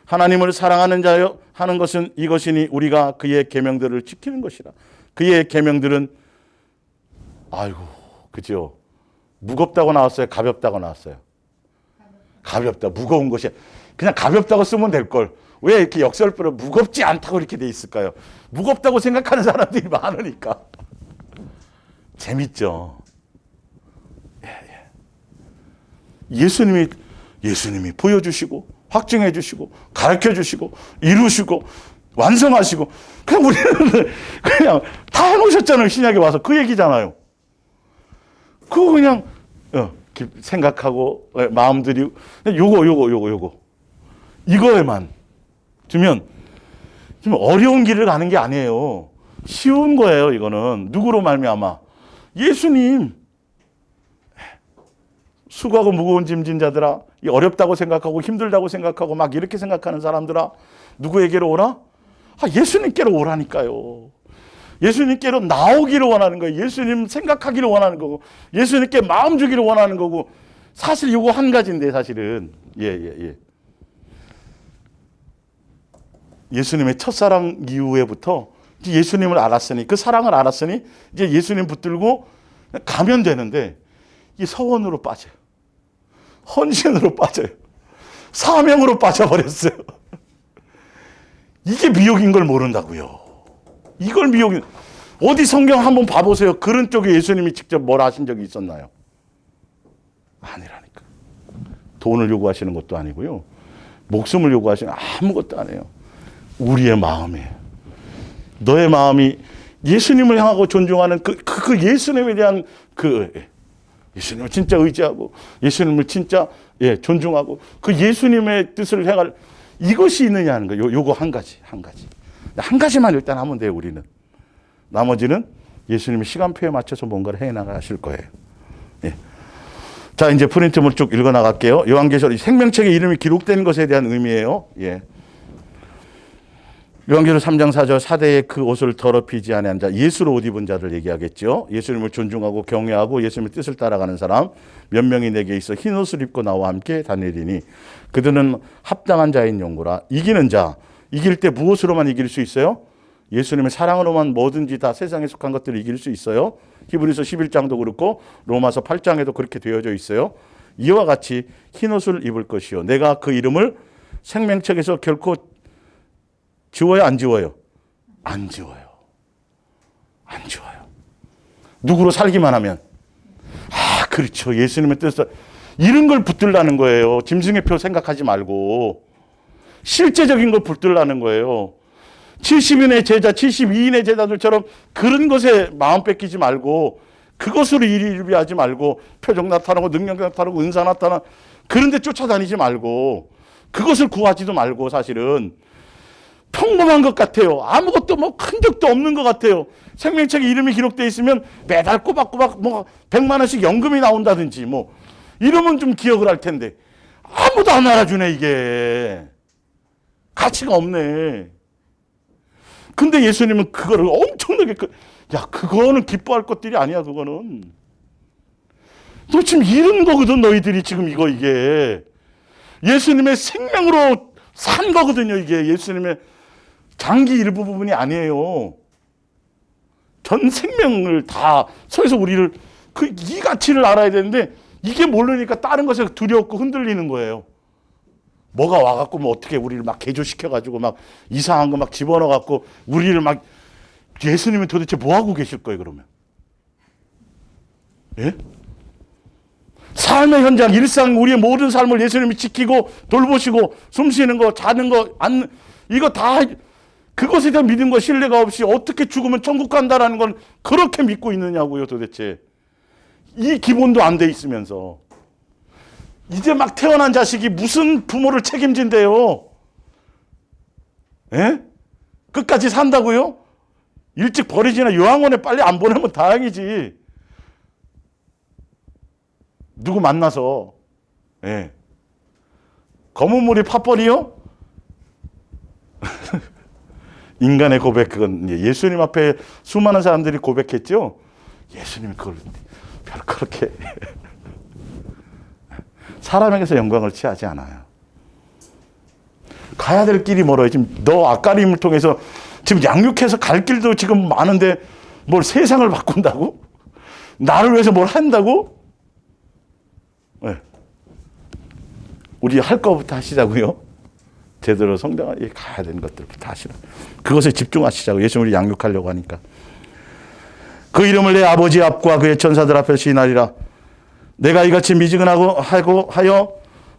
하나님을 사랑하는 자여 하는 것은 이것이니 우리가 그의 계명들을 지키는 것이라. 그의 계명들은 그죠? 무겁다고 나왔어요? 가볍다고 나왔어요? 가볍다. 무거운 것이 그냥 가볍다고 쓰면 될 걸. 왜 이렇게 역설표로 무겁지 않다고 이렇게 돼 있을까요? 무겁다고 생각하는 사람들이 많으니까. 재밌죠? 예수님이 예수님이 보여주시고 확증해 주시고 가르쳐 주시고 이루시고 완성하시고 그냥 우리는 그냥 다 해놓으셨잖아요. 신약에 와서 그 얘기잖아요. 그거 그냥 생각하고 마음들이 요거 이거에만 주면 좀 어려운 길을 가는 게 아니에요. 쉬운 거예요. 이거는 누구로 말미암아 예수님. 수고하고 무거운 짐진 자들아, 어렵다고 생각하고 힘들다고 생각하고 막 이렇게 생각하는 사람들아, 누구에게로 오라? 예수님께로 오라니까요. 예수님께로 나오기를 원하는 거예요. 예수님 생각하기를 원하는 거고, 예수님께 마음 주기를 원하는 거고. 사실 이거 한 가지인데 사실은 예수님의 첫사랑 이후에부터 예수님을 알았으니, 그 사랑을 알았으니 이제 예수님 붙들고 가면 되는데 이 서원으로 빠져요. 헌신으로 빠져요. 사명으로 빠져버렸어요. 이게 미혹인 걸 모른다고요. 이걸 미혹인, 어디 성경 한번 봐보세요. 그런 쪽에 예수님이 직접 뭘 하신 적이 있었나요? 아니라니까. 돈을 요구하시는 것도 아니고요. 목숨을 요구하시는 아무것도 아니에요. 우리의 마음이에요. 너의 마음이 예수님을 향하고 존중하는 그 예수님에 대한 예수님을 진짜 의지하고 예수님을 진짜 존중하고 그 예수님의 뜻을 행할 이것이 있느냐는 거예요. 요거 한 가지만 일단 하면 돼요. 우리는 나머지는 예수님의 시간표에 맞춰서 뭔가를 해 나가실 거예요. 자, 이제 프린트물 쭉 읽어 나갈게요. 요한계시록 생명책의 이름이 기록된 것에 대한 의미예요. 요한계시록 3장 4절 사대에 그 옷을 더럽히지 아니한 자, 예수로 옷 입은 자를 얘기하겠죠. 예수님을 존중하고 경외하고 예수님의 뜻을 따라가는 사람 몇 명이 내게 있어 흰 옷을 입고 나와 함께 다니리니 그들은 합당한 자인 용고라. 이기는 자, 이길 때 무엇으로만 이길 수 있어요? 예수님의 사랑으로만 뭐든지 다 세상에 속한 것들을 이길 수 있어요. 히브리서 11장도 그렇고 로마서 8장에도 그렇게 되어져 있어요. 이와 같이 흰 옷을 입을 것이요 내가 그 이름을 생명책에서 결코 지워요? 안 지워요? 안 지워요. 안 지워요. 누구로 살기만 하면. 그렇죠. 예수님의 뜻을. 이런 걸 붙들라는 거예요. 짐승의 표 생각하지 말고. 실제적인 걸 붙들라는 거예요. 70인의 제자, 72인의 제자들처럼 그런 것에 마음 뺏기지 말고 그것으로 일희일비하지 말고 표적 나타나고 능력 나타나고 은사 나타나고 그런 데 쫓아다니지 말고 그것을 구하지도 말고 사실은 평범한 것 같아요. 아무것도 큰 적도 없는 것 같아요. 생명책에 이름이 기록되어 있으면 매달 꼬박꼬박 100만 원씩 연금이 나온다든지 이러면 좀 기억을 할 텐데 아무도 안 알아주네. 이게 가치가 없네. 근데 예수님은 그거를 엄청나게 그거는 기뻐할 것들이 아니야. 그거는 너 지금 잃은 거거든. 너희들이 지금 이게 예수님의 생명으로 산 거거든요. 이게 예수님의 장기 일부 부분이 아니에요. 전 생명을 다 서에서 우리를 이 가치를 알아야 되는데 이게 모르니까 다른 것에 두려웠고 흔들리는 거예요. 뭐가 와갖고 어떻게 우리를 막 개조시켜가지고 막 이상한 거 막 집어넣어갖고 우리를 막 예수님은 도대체 뭐 하고 계실 거예요 그러면? 삶의 현장, 일상, 우리의 모든 삶을 예수님이 지키고 돌보시고 숨 쉬는 거, 자는 거, 이거 다 그것에 대한 믿음과 신뢰가 없이 어떻게 죽으면 천국 간다라는 건 그렇게 믿고 있느냐고요 도대체. 이 기본도 안 돼 있으면서 이제 막 태어난 자식이 무슨 부모를 책임진대요. 끝까지 산다고요? 일찍 버리지나 요양원에 빨리 안 보내면 다행이지. 누구 만나서 검은 물이 팥벌이요? 인간의 고백, 그건 예수님 앞에 수많은 사람들이 고백했죠. 예수님이 그걸 별 그렇게 사람에게서 영광을 취하지 않아요. 가야 될 길이 멀어요. 지금 너 앞가림을 통해서 지금 양육해서 갈 길도 지금 많은데 뭘 세상을 바꾼다고? 나를 위해서 뭘 한다고? 우리 할 거부터 하시자고요. 제대로 성장하게 가야 되는 것들부터 하시라. 그것에 집중하시자고. 예수님 우리 양육하려고 하니까. 그 이름을 내 아버지 앞과 그의 천사들 앞에 시인하리라. 내가 이같이 미지근하고 하여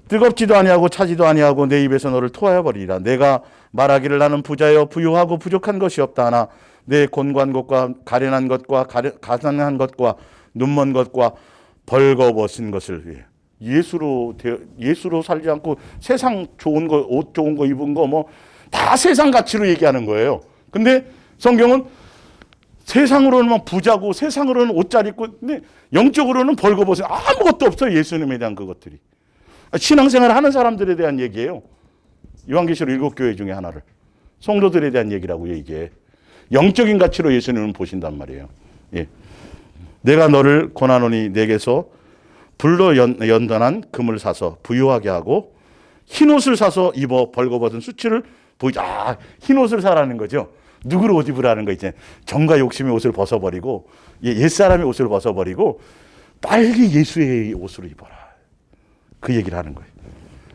뜨겁지도 아니하고 차지도 아니하고 내 입에서 너를 토하여 버리리라. 내가 말하기를 나는 부자여 부유하고 부족한 것이 없다 하나 내 곤고한 것과 가련한 것과 가난한 것과 눈먼 것과 벌거벗은 것을 예수로 살지 않고 세상 좋은 거, 옷 좋은 거 입은 거 뭐 다 세상 가치로 얘기하는 거예요. 근데 성경은 세상으로는 부자고 세상으로는 옷 잘 입고 근데 영적으로는 벌거벗은 아무것도 없어요. 예수님에 대한 그것들이. 신앙생활을 하는 사람들에 대한 얘기예요. 요한계시록 7교회 중에 하나를. 성도들에 대한 얘기라고 얘기해. 영적인 가치로 예수님은 보신단 말이에요. 예. 내가 너를 권하노니 내게서 불로 연단한 금을 사서 부유하게 하고 흰옷을 사서 입어 벌거벗은 수치를 보이자. 흰옷을 사라는 거죠. 누구를 옷 입으라는 거 이제 정과 욕심의 옷을 벗어버리고 옛사람의 옷을 벗어버리고 빨리 예수의 옷으로 입어라. 그 얘기를 하는 거예요.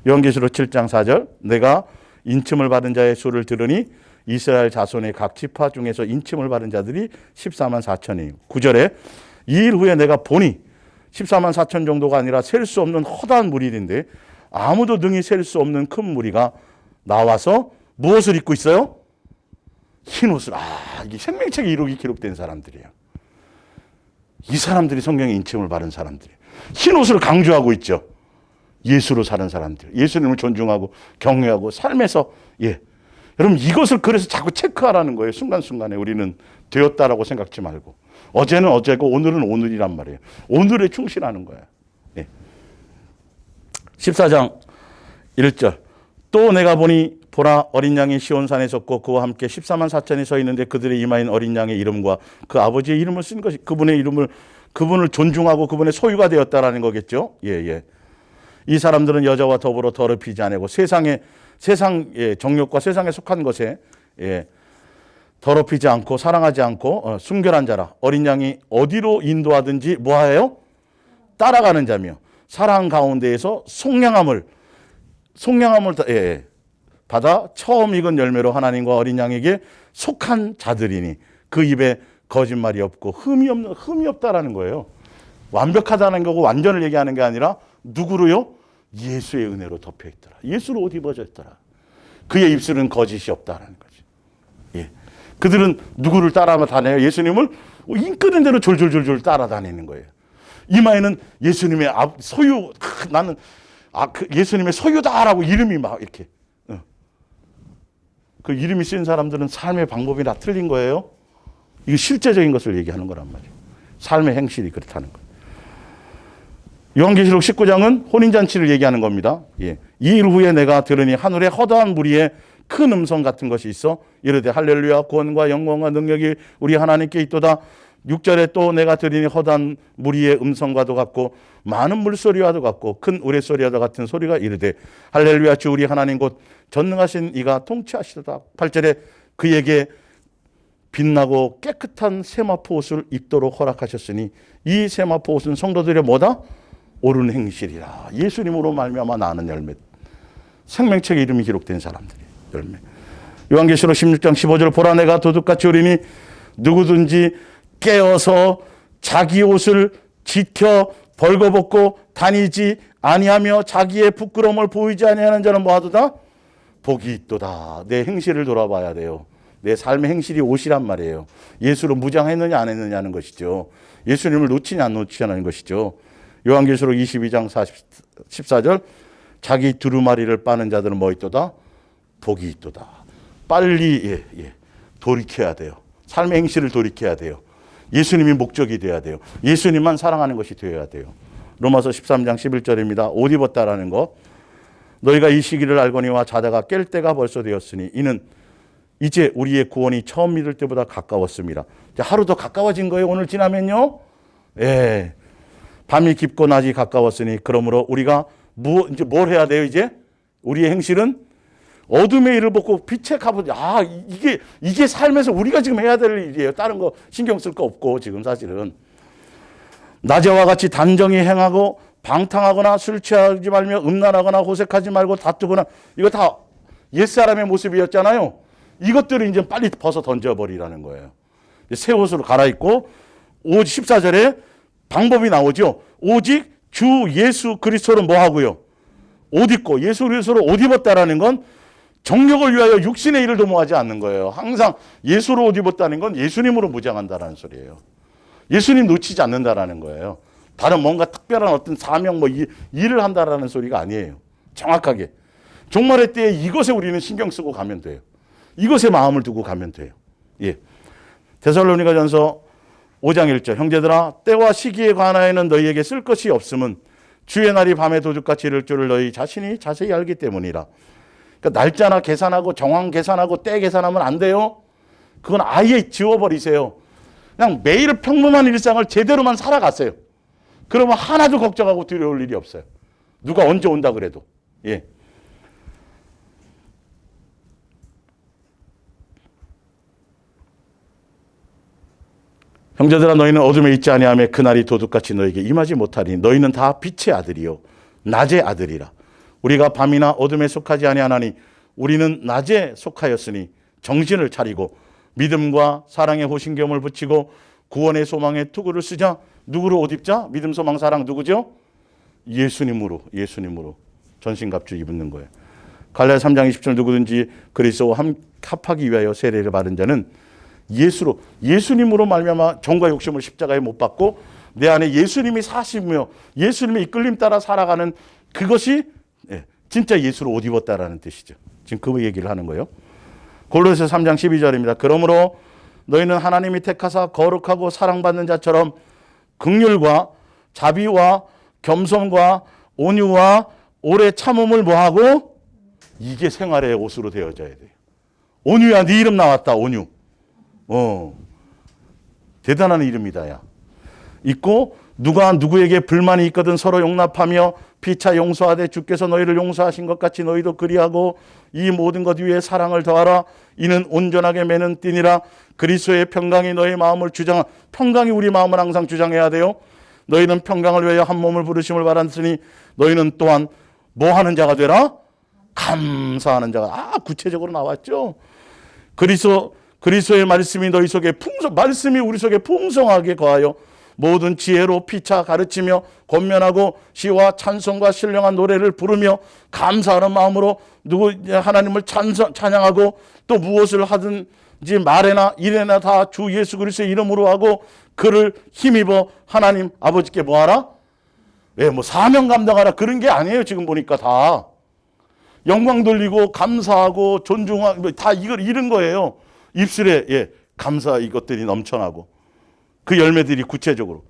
요한계시록 7장 4절 내가 인침을 받은 자의 수를 들으니 이스라엘 자손의 각 지파 중에서 인침을 받은 자들이 14만 4천이에요. 9절에 이 일 후에 내가 보니 14만 4천 정도가 아니라 셀 수 없는 허다한 무리인데 아무도 능히 셀 수 없는 큰 무리가 나와서 무엇을 입고 있어요? 흰옷을. 이게 생명책의 이룩이 기록된 사람들이에요. 이 사람들이 성경의 인침을 받은 사람들이에요. 흰옷을 강조하고 있죠. 예수로 사는 사람들. 예수님을 존중하고 경외하고 삶에서 여러분 이것을 그래서 자꾸 체크하라는 거예요. 순간순간에 우리는 되었다라고 생각지 말고 어제는 어제고 오늘은 오늘이란 말이에요. 오늘에 충실하는 거예요. 14장 1절 또 내가 보니 보라 어린 양이 시온산에 섰고 그와 함께 14만 4천이 서 있는데 그들의 이마인 어린 양의 이름과 그 아버지의 이름을 쓴 것이 그분을 존중하고 그분의 소유가 되었다라는 거겠죠. 이 사람들은 여자와 더불어 더럽히지 않고 세상 정욕과 세상에 속한 것에 더럽히지 않고 사랑하지 않고 순결한 자라. 어린 양이 어디로 인도하든지 뭐하여요? 따라가는 자며 사랑 가운데에서 속량함을 받아 처음 익은 열매로 하나님과 어린 양에게 속한 자들이니 그 입에 거짓말이 없고 흠이 없다라는 거예요. 완벽하다는 거고 완전을 얘기하는 게 아니라 누구로요? 예수의 은혜로 덮여 있더라. 예수로 옷 입어져 있더라. 그의 입술은 거짓이 없다라는 거죠. 그들은 누구를 따라다녀요? 예수님을 인끄는 대로 졸졸졸졸 따라다니는 거예요. 이마에는 예수님의 소유, 나는 예수님의 소유다라고 이름이 막 이렇게. 그 이름이 쓰인 사람들은 삶의 방법이 다 틀린 거예요. 이게 실제적인 것을 얘기하는 거란 말이에요. 삶의 행실이 그렇다는 거예요. 요한계시록 19장은 혼인잔치를 얘기하는 겁니다. 이 일 후에 내가 들으니 하늘에 허다한 무리의 큰 음성 같은 것이 있어 이르되 할렐루야 구원과 영광과 능력이 우리 하나님께 있도다. 6절에 또 내가 들으니 허다한 무리의 음성과도 같고 많은 물소리와도 같고 큰 우레소리와도 같은 소리가 이르되 할렐루야 주 우리 하나님 곧 전능하신 이가 통치하시도다. 8절에 그에게 빛나고 깨끗한 세마포 옷을 입도록 허락하셨으니 이 세마포 옷은 성도들의 뭐다? 옳은 행실이라. 예수님으로 말미암아 나는 열매. 생명책의 이름이 기록된 사람들이 열매. 요한계시록 16장 15절 보라 내가 도둑같이 오리니 누구든지 깨어서 자기 옷을 지켜 벌거벗고 다니지 아니하며 자기의 부끄러움을 보이지 아니하는 자는 뭐하도다? 복이 있도다. 내 행실을 돌아봐야 돼요. 내 삶의 행실이 옷이란 말이에요. 예수로 무장했느냐 안 했느냐는 것이죠. 예수님을 놓치냐 안 놓치냐는 것이죠. 요한계시록 22장 14절 자기 두루마리를 빠는 자들은 뭐 있도다? 복이 있도다. 빨리 돌이켜야 돼요. 삶의 행실을 돌이켜야 돼요. 예수님이 목적이 되어야 돼요. 예수님만 사랑하는 것이 되어야 돼요. 로마서 13장 11절입니다. 옷 입었다라는 거. 너희가 이 시기를 알거니와 자다가 깰 때가 벌써 되었으니 이는 이제 우리의 구원이 처음 믿을 때보다 가까웠습니다. 하루 더 가까워진 거예요. 오늘 지나면요. 밤이 깊고 낮이 가까웠으니 그러므로 우리가 이제 뭘 해야 돼요? 이제 우리의 행실은 어둠의 일을 벗고 빛의 갑옷. 이게 삶에서 우리가 지금 해야 될 일이에요. 다른 거 신경 쓸 거 없고 지금 사실은 낮에와 같이 단정히 행하고 방탕하거나 술 취하지 말며 음란하거나 호색하지 말고 다투거나 이거 다 옛사람의 모습이었잖아요. 이것들을 이제 빨리 벗어 던져버리라는 거예요. 새 옷으로 갈아입고 14절에 방법이 나오죠. 오직 주 예수 그리스도를 뭐 하고요? 옷 입고 예수 그리스도로 옷 입었다라는 건 정력을 위하여 육신의 일을 도모하지 않는 거예요. 항상 예수로 옷 입었다는 건 예수님으로 무장한다라는 소리예요. 예수님 놓치지 않는다라는 거예요. 다른 뭔가 특별한 어떤 사명 일을 한다라는 소리가 아니에요. 정확하게 종말의 때에 이것에 우리는 신경 쓰고 가면 돼요. 이것에 마음을 두고 가면 돼요. 예. 데살로니가전서 5장 1절 형제들아 때와 시기에 관하여는 너희에게 쓸 것이 없음은 주의 날이 밤에 도둑같이 이를 줄을 너희 자신이 자세히 알기 때문이라. 그러니까 날짜나 계산하고 정황 계산하고 때 계산하면 안 돼요. 그건 아예 지워버리세요. 그냥 매일 평범한 일상을 제대로만 살아갔어요. 그러면 하나도 걱정하고 두려울 일이 없어요. 누가 언제 온다 그래도. 예. 형제들아 너희는 어둠에 있지 아니하며 그날이 도둑같이 너희에게 임하지 못하리니 너희는 다 빛의 아들이요 낮의 아들이라. 우리가 밤이나 어둠에 속하지 아니하나니 우리는 낮에 속하였으니 정신을 차리고 믿음과 사랑의 호신경을 붙이고 구원의 소망의 투구를 쓰자. 누구로 옷 입자? 믿음, 소망, 사랑 누구죠? 예수님으로 전신갑주 입는 거예요. 갈라디아 3장 20절 누구든지 그리스도와 합하기 위하여 세례를 받은 자는 예수님으로 말미암아 정과 욕심을 십자가에 못 박고 내 안에 예수님이 사시며 예수님의 이끌림 따라 살아가는 그것이 진짜 예수로 옷 입었다라는 뜻이죠. 지금 그 얘기를 하는 거예요. 골로새 3장 12절입니다. 그러므로 너희는 하나님이 택하사 거룩하고 사랑받는 자처럼 긍휼과 자비와 겸손과 온유와 오래 참음을 뭐하고 이게 생활의 옷으로 되어져야 돼요. 온유야 네 이름 나왔다. 온유. 대단한 이름이다. 야. 있고 누가 누구에게 불만이 있거든 서로 용납하며 피차 용서하되 주께서 너희를 용서하신 것 같이 너희도 그리하고 이 모든 것 위에 사랑을 더하라. 이는 온전하게 매는 띠니라. 그리스도의 평강이 너희 마음을 평강이 우리 마음을 항상 주장해야 돼요. 너희는 평강을 위하여 한 몸을 부르심을 받았으니 너희는 또한 뭐 하는 자가 되라? 감사하는 자가. 구체적으로 나왔죠. 그리스도의 말씀이 너희 속에 말씀이 우리 속에 풍성하게 거하여 모든 지혜로 피차 가르치며 권면하고 시와 찬송과 신령한 노래를 부르며 감사하는 마음으로 하나님을 찬양하고 또 무엇을 하든지 말에나 일에나 다 주 예수 그리스도의 이름으로 하고 그를 힘입어 하나님 아버지께 뭐하라? 사명 감당하라 그런 게 아니에요. 지금 보니까 다 영광 돌리고 감사하고 존중하고 다 이걸 잃은 거예요. 입술에 감사 이것들이 넘쳐나고 그 열매들이 구체적으로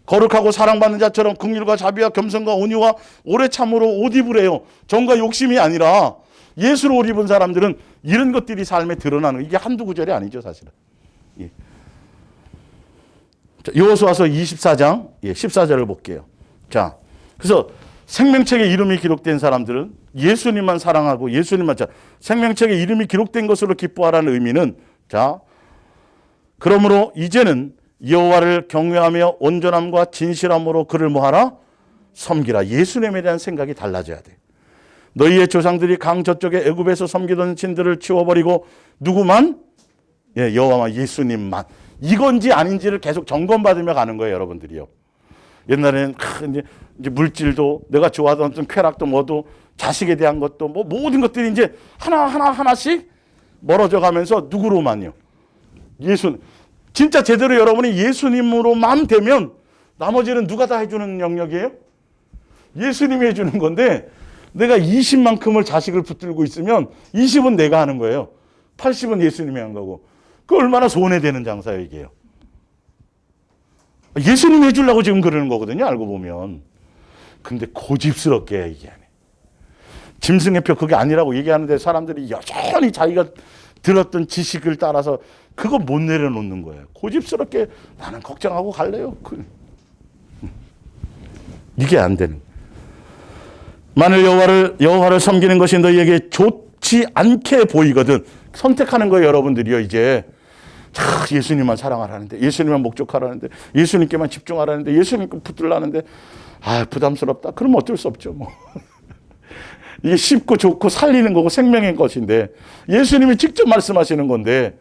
거룩하고 사랑받는 자처럼 긍휼과 자비와 겸손과 온유와 오래 참으로 옷 입으래요. 정과 욕심이 아니라 예수로 옷 입은 사람들은 이런 것들이 삶에 드러나는 이게 한두 구절이 아니죠 사실은. 여호수아서 24장 14절을 볼게요. 자, 그래서 생명책에 이름이 기록된 사람들은 예수님만 사랑하고 예수님만 생명책에 이름이 기록된 것으로 기뻐하라는 의미는 그러므로 이제는 여호와를 경외하며 온전함과 진실함으로 그를 뭐하라? 섬기라. 예수님에 대한 생각이 달라져야 돼. 너희의 조상들이 강 저쪽에 애굽에서 섬기던 신들을 치워버리고 누구만? 여호와만 예수님만. 이건지 아닌지를 계속 점검받으며 가는 거예요, 여러분들이요. 옛날에는 이제 물질도 내가 좋아하던 어떤 쾌락도 뭐도 자식에 대한 것도 뭐 모든 것들이 이제 하나씩 멀어져 가면서 누구로만요? 진짜 제대로 여러분이 예수님으로만 되면 나머지는 누가 다 해주는 영역이에요? 예수님이 해주는 건데 내가 20만큼을 자식을 붙들고 있으면 20은 내가 하는 거예요. 80은 예수님이 한 거고. 그 얼마나 손해되는 장사예요, 이게요. 예수님이 해주려고 지금 그러는 거거든요, 알고 보면. 근데 고집스럽게 얘기하네. 짐승의 표 그게 아니라고 얘기하는데 사람들이 여전히 자기가 들었던 지식을 따라서 그거 못 내려놓는 거예요. 고집스럽게 나는 걱정하고 갈래요. 이게 안 되는. 만일 여호와를 섬기는 것이 너희에게 좋지 않게 보이거든. 선택하는 거예요, 여러분들이요. 이제 예수님만 사랑하라는데, 예수님만 목적하라는데, 예수님께만 집중하라는데, 예수님께 붙들라는데, 부담스럽다. 그러면 어쩔 수 없죠, 뭐. 이게 쉽고 좋고 살리는 거고 생명인 것인데 예수님이 직접 말씀하시는 건데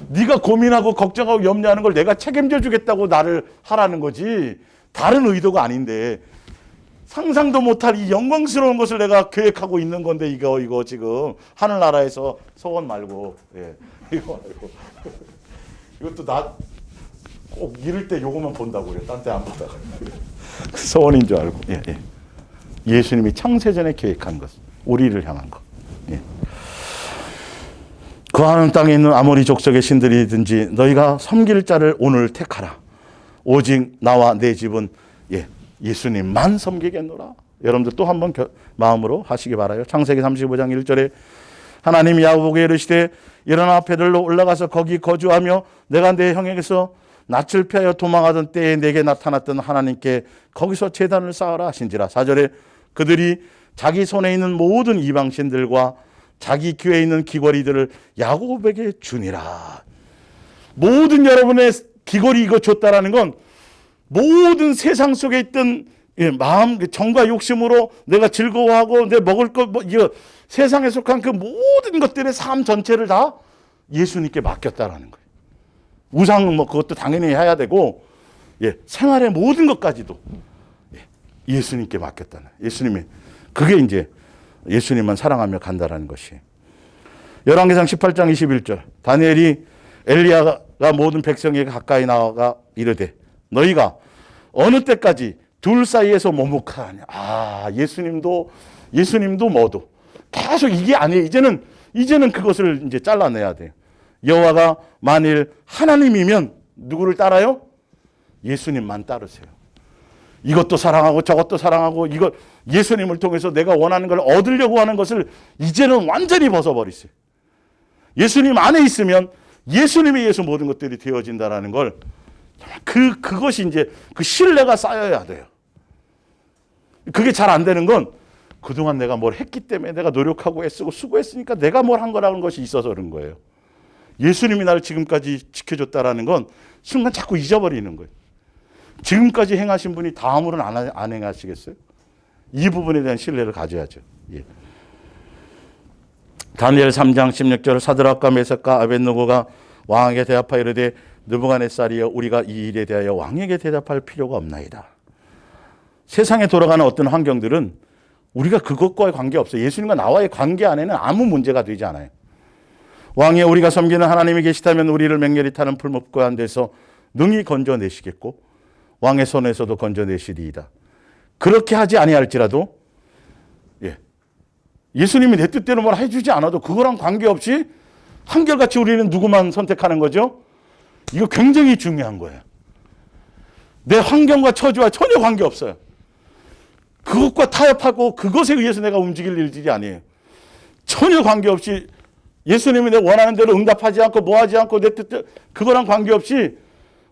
네가 고민하고 걱정하고 염려하는 걸 내가 책임져 주겠다고 나를 하라는 거지 다른 의도가 아닌데 상상도 못할 이 영광스러운 것을 내가 계획하고 있는 건데 이거 지금 하늘나라에서 소원 말고 이거 말고 이것도 나 꼭 이럴 때 요거만 본다고 그래. 딴 때 안 보다가 소원인 줄 알고 예수님이 창세전에 계획한 것, 우리를 향한 것. 그 하늘 땅에 있는 아모리 족속의 신들이든지 너희가 섬길 자를 오늘 택하라. 오직 나와 내 집은 예수님만 섬기겠노라. 여러분들 또 한번 마음으로 하시기 바라요. 창세기 35장 1절에 하나님 야곱에게 이르시되 일어나 베들로 올라가서 거기 거주하며 내가 내 형에게서 낯을 피하여 도망하던 때에 내게 나타났던 하나님께 거기서 제단을 쌓아라 하신지라. 4절에 그들이 자기 손에 있는 모든 이방신들과 자기 귀에 있는 귀걸이들을 야곱에게 주니라. 모든 여러분의 귀걸이 이거 줬다라는 건 모든 세상 속에 있던 마음, 정과 욕심으로 내가 즐거워하고 내 먹을 것, 이거 세상에 속한 그 모든 것들의 삶 전체를 다 예수님께 맡겼다라는 거예요. 우상 그것도 당연히 해야 되고, 생활의 모든 것까지도 예수님께 맡겼다는. 예수님이 그게 이제 예수님만 사랑하며 간다라는 것이. 열왕기상 18장 21절. 다니엘이 엘리야가 모든 백성에게 가까이 나아가 이르되 너희가 어느 때까지 둘 사이에서 머뭇하냐. 예수님도 뭐도 계속 이게 아니에요. 이제는 그것을 이제 잘라내야 돼요. 여호와가 만일 하나님이면 누구를 따라요? 예수님만 따르세요. 이것도 사랑하고 저것도 사랑하고 이거 예수님을 통해서 내가 원하는 걸 얻으려고 하는 것을 이제는 완전히 벗어버리세요. 예수님 안에 있으면 예수님에 의해서 모든 것들이 되어진다라는 걸 그것이 이제 그 신뢰가 쌓여야 돼요. 그게 잘 안 되는 건 그동안 내가 뭘 했기 때문에 내가 노력하고 애쓰고 수고했으니까 내가 뭘 한 거라는 것이 있어서 그런 거예요. 예수님이 나를 지금까지 지켜줬다라는 건 순간 자꾸 잊어버리는 거예요. 지금까지 행하신 분이 다음으로는 안 행하시겠어요? 이 부분에 대한 신뢰를 가져야죠. 다니엘 3장 16절 사드락과 메삭과 아벳느고가 왕에게 대답하여 이르되 느부갓네살이여 우리가 이 일에 대하여 왕에게 대답할 필요가 없나이다. 세상에 돌아가는 어떤 환경들은 우리가 그것과의 관계없어요. 예수님과 나와의 관계 안에는 아무 문제가 되지 않아요. 왕이 우리가 섬기는 하나님이 계시다면 우리를 맹렬히 타는 풀목과 한 데서 능히 건져내시겠고 왕의 손에서도 건져내시리이다. 그렇게 하지 아니할지라도 예수님이 내 뜻대로 뭘 해주지 않아도 그거랑 관계없이 한결같이 우리는 누구만 선택하는 거죠? 이거 굉장히 중요한 거예요. 내 환경과 처지와 전혀 관계없어요. 그것과 타협하고 그것에 의해서 내가 움직일 일들이 아니에요. 전혀 관계없이 예수님이 내가 원하는 대로 응답하지 않고 뭐하지 않고 내 뜻대로 그거랑 관계없이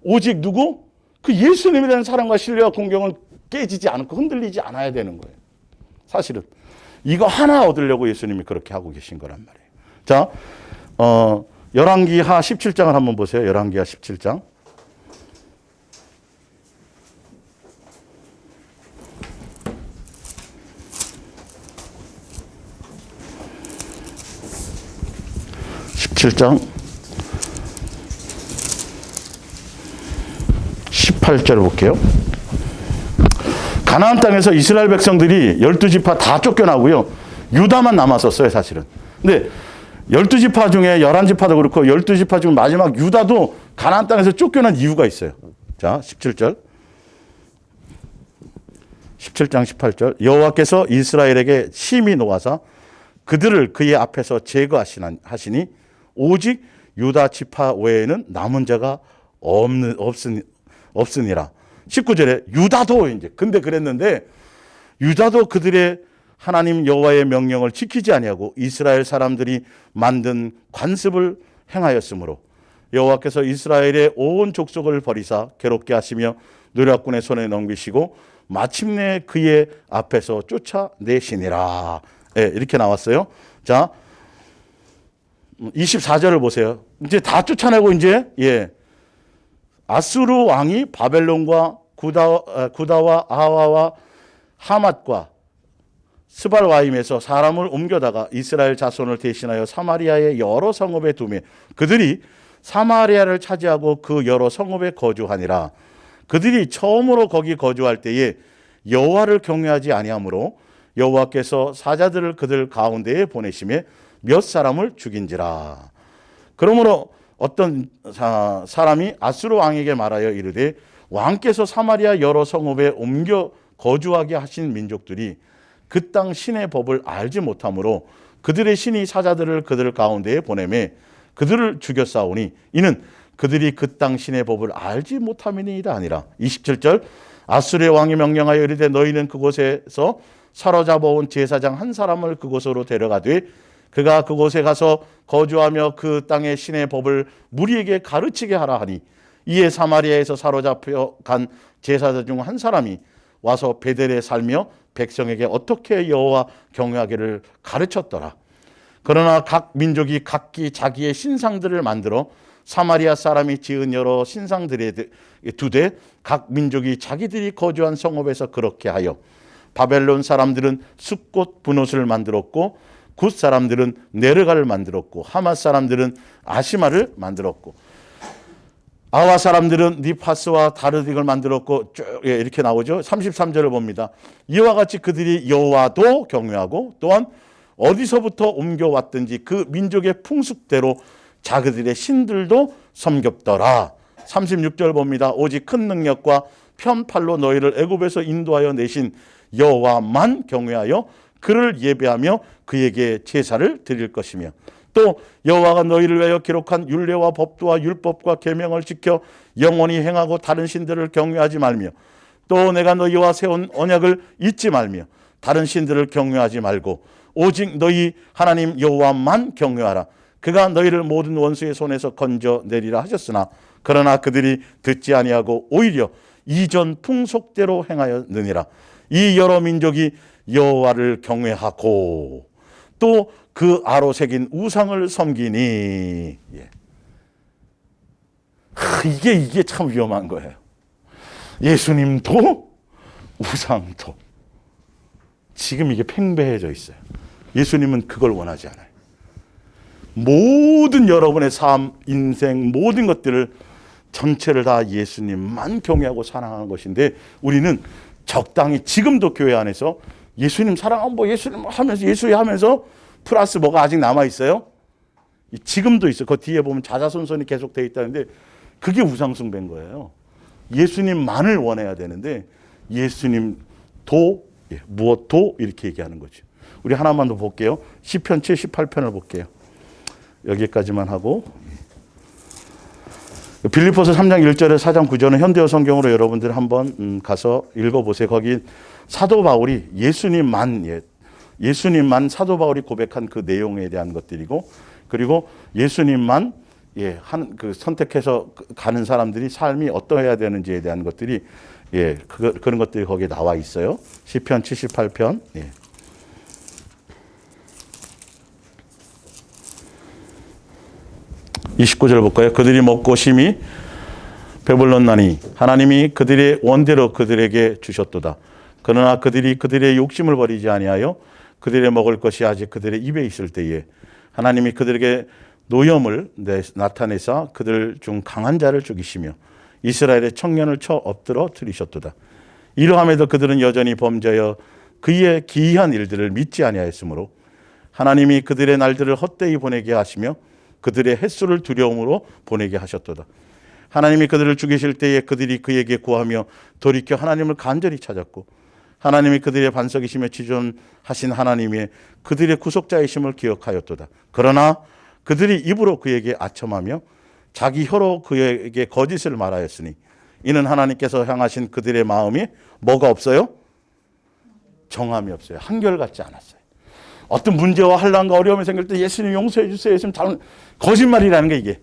오직 누구? 그 예수님에 대한 사랑과 신뢰와 공경은 깨지지 않고 흔들리지 않아야 되는 거예요. 사실은 이거 하나 얻으려고 예수님이 그렇게 하고 계신 거란 말이에요. 자, 열왕기하 17장을 한번 보세요. 열왕기하 17장. (17장) 18절 볼게요. 가나안 땅에서 이스라엘 백성들이 12지파 다 쫓겨나고요. 유다만 남았었어요, 사실은. 근데 12지파 중에 11지파도 그렇고 12지파 중 마지막 유다도 가나안 땅에서 쫓겨난 이유가 있어요. 자, 17절. 17장 18절. 여호와께서 이스라엘에게 심히 노하사 그들을 그의 앞에서 제거하시니 오직 유다 지파 외에는 남은 자가 없으니라. 19절에 유다도 이제 근데 그랬는데 유다도 그들의 하나님 여호와의 명령을 지키지 아니하고 이스라엘 사람들이 만든 관습을 행하였으므로 여호와께서 이스라엘의 온 족속을 버리사 괴롭게 하시며 노략군의 손에 넘기시고 마침내 그의 앞에서 쫓아내시니라. 이렇게 나왔어요. 자, 24절을 보세요. 이제 다 쫓아내고 이제 아수르 왕이 바벨론과 구다와 아와와 하맛과 스발와임에서 사람을 옮겨다가 이스라엘 자손을 대신하여 사마리아의 여러 성읍에 두매 그들이 사마리아를 차지하고 그 여러 성읍에 거주하니라. 그들이 처음으로 거기 거주할 때에 여호와를 경외하지 아니하므로 여호와께서 사자들을 그들 가운데에 보내심에 몇 사람을 죽인지라. 그러므로 어떤 사람이 아수르 왕에게 말하여 이르되 왕께서 사마리아 여러 성읍에 옮겨 거주하게 하신 민족들이 그 땅 신의 법을 알지 못하므로 그들의 신이 사자들을 그들 가운데에 보내매 그들을 죽였사오니 이는 그들이 그 땅 신의 법을 알지 못함이니이다 아니라. 27절 아수르의 왕이 명령하여 이르되 너희는 그곳에서 사로잡아온 제사장 한 사람을 그곳으로 데려가되 그가 그곳에 가서 거주하며 그 땅의 신의 법을 무리에게 가르치게 하라 하니 이에 사마리아에서 사로잡혀 간 제사장 중 한 사람이 와서 베델에 살며 백성에게 어떻게 여호와 경외하기를 가르쳤더라. 그러나 각 민족이 각기 자기의 신상들을 만들어 사마리아 사람이 지은 여러 신상들에 두되 각 민족이 자기들이 거주한 성읍에서 그렇게 하여 바벨론 사람들은 숫꽃 분옷을 만들었고 굿 사람들은 네르가를 만들었고 하맛 사람들은 아시마를 만들었고 아와 사람들은 니파스와 다르딕을 만들었고 쭉 이렇게 나오죠. 33절을 봅니다. 이와 같이 그들이 여호와도 경외하고 또한 어디서부터 옮겨왔든지 그 민족의 풍습대로 자기들의 신들도 섬겼더라. 36절 봅니다. 오직 큰 능력과 편팔로 너희를 애굽에서 인도하여 내신 여호와만 경외하여 그를 예배하며 그에게 제사를 드릴 것이며 또 여호와가 너희를 위하여 기록한 율례와 법도와 율법과 계명을 지켜 영원히 행하고 다른 신들을 경외하지 말며 또 내가 너희와 세운 언약을 잊지 말며 다른 신들을 경외하지 말고 오직 너희 하나님 여호와만 경외하라. 그가 너희를 모든 원수의 손에서 건져내리라 하셨으나 그러나 그들이 듣지 아니하고 오히려 이전 풍속대로 행하였느니라. 이 여러 민족이 여호와를 경외하고 또 그 아로 새긴 우상을 섬기니. 예. 이게 참 위험한 거예요. 예수님도 우상도 지금 이게 팽배해져 있어요. 예수님은 그걸 원하지 않아요. 모든 여러분의 삶, 인생 모든 것들을 전체를 다 예수님만 경외하고 사랑하는 것인데 우리는 적당히 지금도 교회 안에서 예수님 사랑하고 뭐 예수님 하면서 예수님 하면서 플러스 뭐가 아직 남아 있어요? 지금도 있어요. 그 뒤에 보면 자자손손이 계속 돼 있다는데 그게 우상숭배인 거예요. 예수님만을 원해야 되는데 예수님도 무엇도 이렇게 얘기하는 거죠. 우리 하나만 더 볼게요. 시편 78편을 볼게요. 여기까지만 하고 빌립보서 3장 1절에 4장 9절은 현대어 성경으로 여러분들 한번 가서 읽어보세요. 거기 사도 바울이 예수님만 사도 바울이 고백한 그 내용에 대한 것들이고 그리고 예수님만 선택해서 가는 사람들이 삶이 어떠해야 되는지에 대한 것들이 그런 것들이 거기에 나와 있어요. 시편 78편. 29절 볼까요? 그들이 먹고 심히 배불렀나니 하나님이 그들의 원대로 그들에게 주셨도다. 그러나 그들이 그들의 욕심을 버리지 아니하여 그들의 먹을 것이 아직 그들의 입에 있을 때에 하나님이 그들에게 노염을 나타내사 그들 중 강한 자를 죽이시며 이스라엘의 청년을 쳐 엎드러 들이셨도다. 이러함에도 그들은 여전히 범죄하여 그의 기이한 일들을 믿지 아니하였으므로 하나님이 그들의 날들을 헛되이 보내게 하시며 그들의 햇수를 두려움으로 보내게 하셨도다. 하나님이 그들을 죽이실 때에 그들이 그에게 구하며 돌이켜 하나님을 간절히 찾았고 하나님이 그들의 반석이시며 지존하신 하나님의 그들의 구속자이심을 기억하였도다. 그러나 그들이 입으로 그에게 아첨하며 자기 혀로 그에게 거짓을 말하였으니 이는 하나님께서 향하신 그들의 마음이 뭐가 없어요? 정함이 없어요. 한결같지 않았어요. 어떤 문제와 환난과 어려움이 생길 때 예수님 용서해 주세요. 예수님 거짓말이라는 게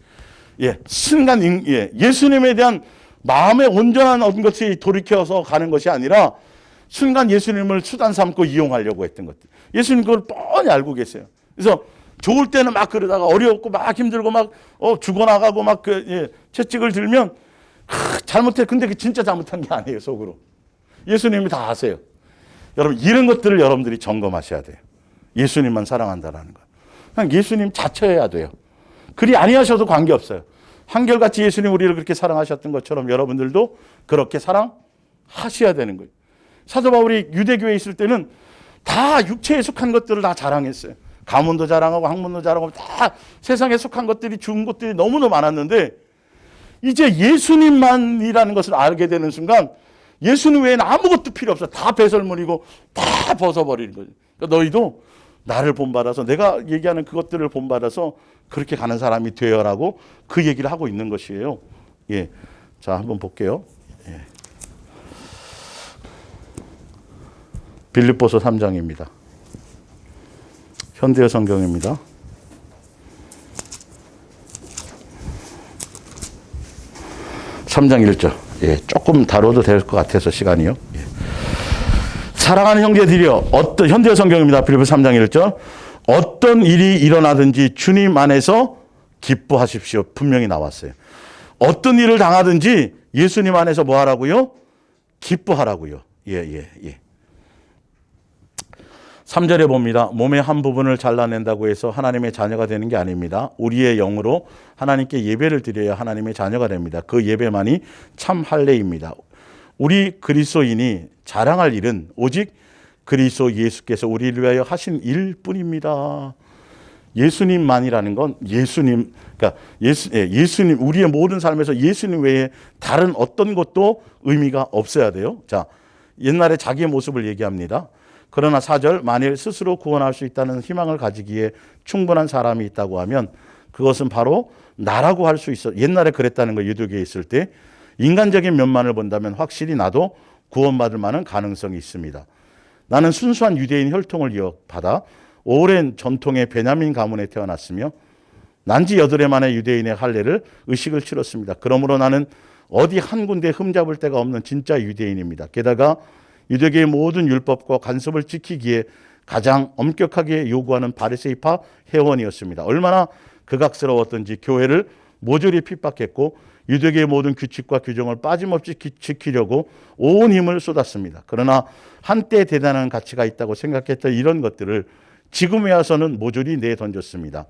이게 순간 예수님에 대한 마음의 온전한 것이 돌이켜서 가는 것이 아니라 순간 예수님을 수단 삼고 이용하려고 했던 것들. 예수님 그걸 뻔히 알고 계세요. 그래서 좋을 때는 막 그러다가 어려웠고 막 힘들고 막 죽어나가고 막 채찍을 들면 잘못해. 근데 그게 진짜 잘못한 게 아니에요. 속으로. 예수님이 다 아세요. 여러분 이런 것들을 여러분들이 점검하셔야 돼요. 예수님만 사랑한다라는 거. 그냥 예수님 자처해야 돼요. 그리 아니하셔도 관계없어요. 한결같이 예수님 우리를 그렇게 사랑하셨던 것처럼 여러분들도 그렇게 사랑하셔야 되는 거예요. 사도 바울이 유대교에 있을 때는 다 육체에 속한 것들을 다 자랑했어요. 가문도 자랑하고 학문도 자랑하고 다 세상에 속한 것들이 좋은 것들이 너무나 많았는데 이제 예수님만이라는 것을 알게 되는 순간 예수님 외에는 아무것도 필요 없어. 다 배설물이고 다 벗어버리는 거죠. 그러니까 너희도 나를 본받아서 내가 얘기하는 그것들을 본받아서 그렇게 가는 사람이 되어라고 그 얘기를 하고 있는 것이에요. 예, 자 한번 볼게요. 예. 빌립보서 3장입니다. 현대어 성경입니다. (3장 1절) 예, 조금 다뤄도 될 것 같아서 시간이요. 예. 사랑하는 형제들이여, 현대어 성경입니다. 빌립보서 3장 1절. 어떤 일이 일어나든지 주님 안에서 기뻐하십시오. 분명히 나왔어요. 어떤 일을 당하든지 예수님 안에서 뭐 하라고요? 기뻐하라고요. 예. 3절에 봅니다. 몸의 한 부분을 잘라낸다고 해서 하나님의 자녀가 되는 게 아닙니다. 우리의 영으로 하나님께 예배를 드려야 하나님의 자녀가 됩니다. 그 예배만이 참 할례입니다. 우리 그리스도인이 자랑할 일은 오직 그리스도 예수께서 우리를 위하여 하신 일뿐입니다. 예수님만이라는 건 그러니까 예수님, 우리의 모든 삶에서 예수님 외에 다른 어떤 것도 의미가 없어야 돼요. 자, 옛날에 자기의 모습을 얘기합니다. 그러나 4절, 만일 스스로 구원할 수 있다는 희망을 가지기에 충분한 사람이 있다고 하면 그것은 바로 나라고 할 수 있어. 옛날에 그랬다는 거, 유대교에 있을 때. 인간적인 면만을 본다면 확실히 나도 구원받을 만한 가능성이 있습니다. 나는 순수한 유대인 혈통을 이어받아 오랜 전통의 베냐민 가문에 태어났으며 난지 8해 만에 유대인의 할례를 의식을 치렀습니다. 그러므로 나는 어디 한 군데 흠잡을 데가 없는 진짜 유대인입니다. 게다가 유대교의 모든 율법과 관습을 지키기에 가장 엄격하게 요구하는 바리새이파 회원이었습니다. 얼마나 극악스러웠던지 교회를 모조리 핍박했고 유대교의 모든 규칙과 규정을 빠짐없이 지키려고 온 힘을 쏟았습니다. 그러나 한때 대단한 가치가 있다고 생각했던 이런 것들을 지금에 와서는 모조리 내던졌습니다.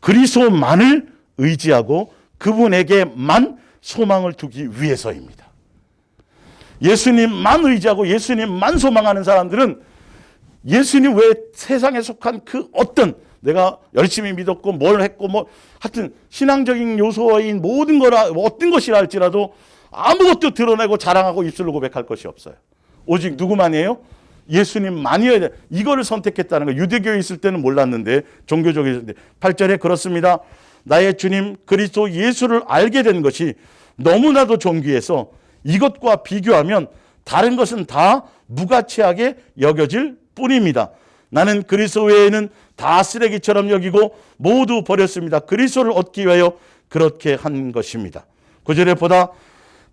그리스도만을 의지하고 그분에게만 소망을 두기 위해서입니다. 예수님만 의지하고 예수님만 소망하는 사람들은 예수님 외에 세상에 속한 그 어떤 내가 열심히 믿었고 뭘 했고 뭐 하여튼 신앙적인 요소인 모든 거라 어떤 것이라 할지라도 아무것도 드러내고 자랑하고 입술로 고백할 것이 없어요. 오직 누구만이에요? 예수님만이어야 돼. 이거를 선택했다는 거예요. 유대교에 있을 때는 몰랐는데 종교적에 있을 때 8절에 그렇습니다. 나의 주님 그리스도 예수를 알게 된 것이 너무나도 존귀해서 이것과 비교하면 다른 것은 다 무가치하게 여겨질 뿐입니다. 나는 그리스도 외에는 다 쓰레기처럼 여기고 모두 버렸습니다. 그리스도를 얻기 위하여 그렇게 한 것입니다. 9절에 보다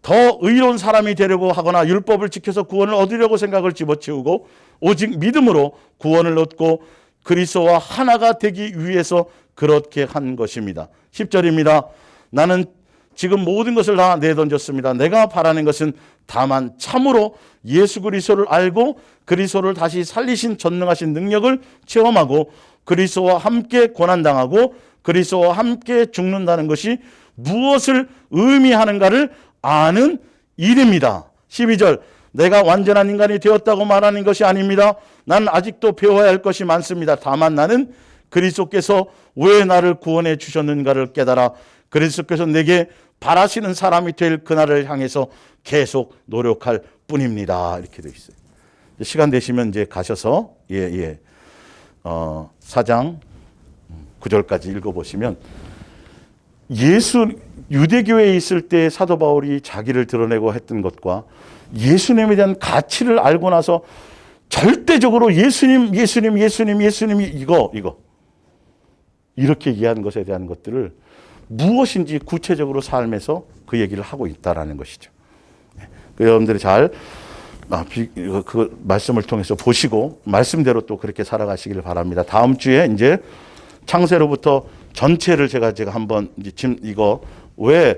더 의로운 사람이 되려고 하거나 율법을 지켜서 구원을 얻으려고 생각을 집어치우고 오직 믿음으로 구원을 얻고 그리스도와 하나가 되기 위해서 그렇게 한 것입니다. 10절입니다. 나는 지금 모든 것을 다 내던졌습니다. 내가 바라는 것은 다만 참으로 예수 그리스도를 알고 그리스도를 다시 살리신 전능하신 능력을 체험하고 그리스도와 함께 고난당하고 그리스도와 함께 죽는다는 것이 무엇을 의미하는가를 아는 일입니다. 12절 내가 완전한 인간이 되었다고 말하는 것이 아닙니다. 나는 아직도 배워야 할 것이 많습니다. 다만 나는 그리스도께서 왜 나를 구원해 주셨는가를 깨달아 그리스도께서 내게 바라시는 사람이 될 그날을 향해서 계속 노력할 뿐입니다. 이렇게 되어 있어요. 시간 되시면 이제 가셔서 4장 9절까지 읽어보시면 유대교에 있을 때 사도 바울이 자기를 드러내고 했던 것과 예수님에 대한 가치를 알고 나서 절대적으로 예수님 이거 이렇게 이해하는 것에 대한 것들을 무엇인지 구체적으로 삶에서 그 얘기를 하고 있다라는 것이죠. 여러분들이 잘 그 말씀을 통해서 보시고 말씀대로 또 그렇게 살아가시기를 바랍니다. 다음 주에 이제 창세로부터 전체를 제가 한번 이거 왜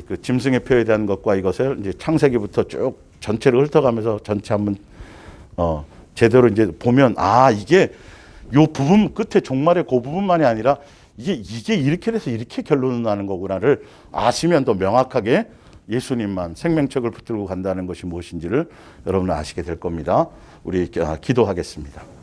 그 짐승의 표에 대한 것과 이것을 이제 창세기부터 쭉 전체를 훑어가면서 전체 한번 제대로 이제 보면 이게 요 부분 끝에 종말의 그 부분만이 아니라 이게 이렇게 돼서 이렇게 결론을 나는 거구나를 아시면 더 명확하게 예수님만 생명책을 붙들고 간다는 것이 무엇인지를 여러분은 아시게 될 겁니다. 우리 기도하겠습니다.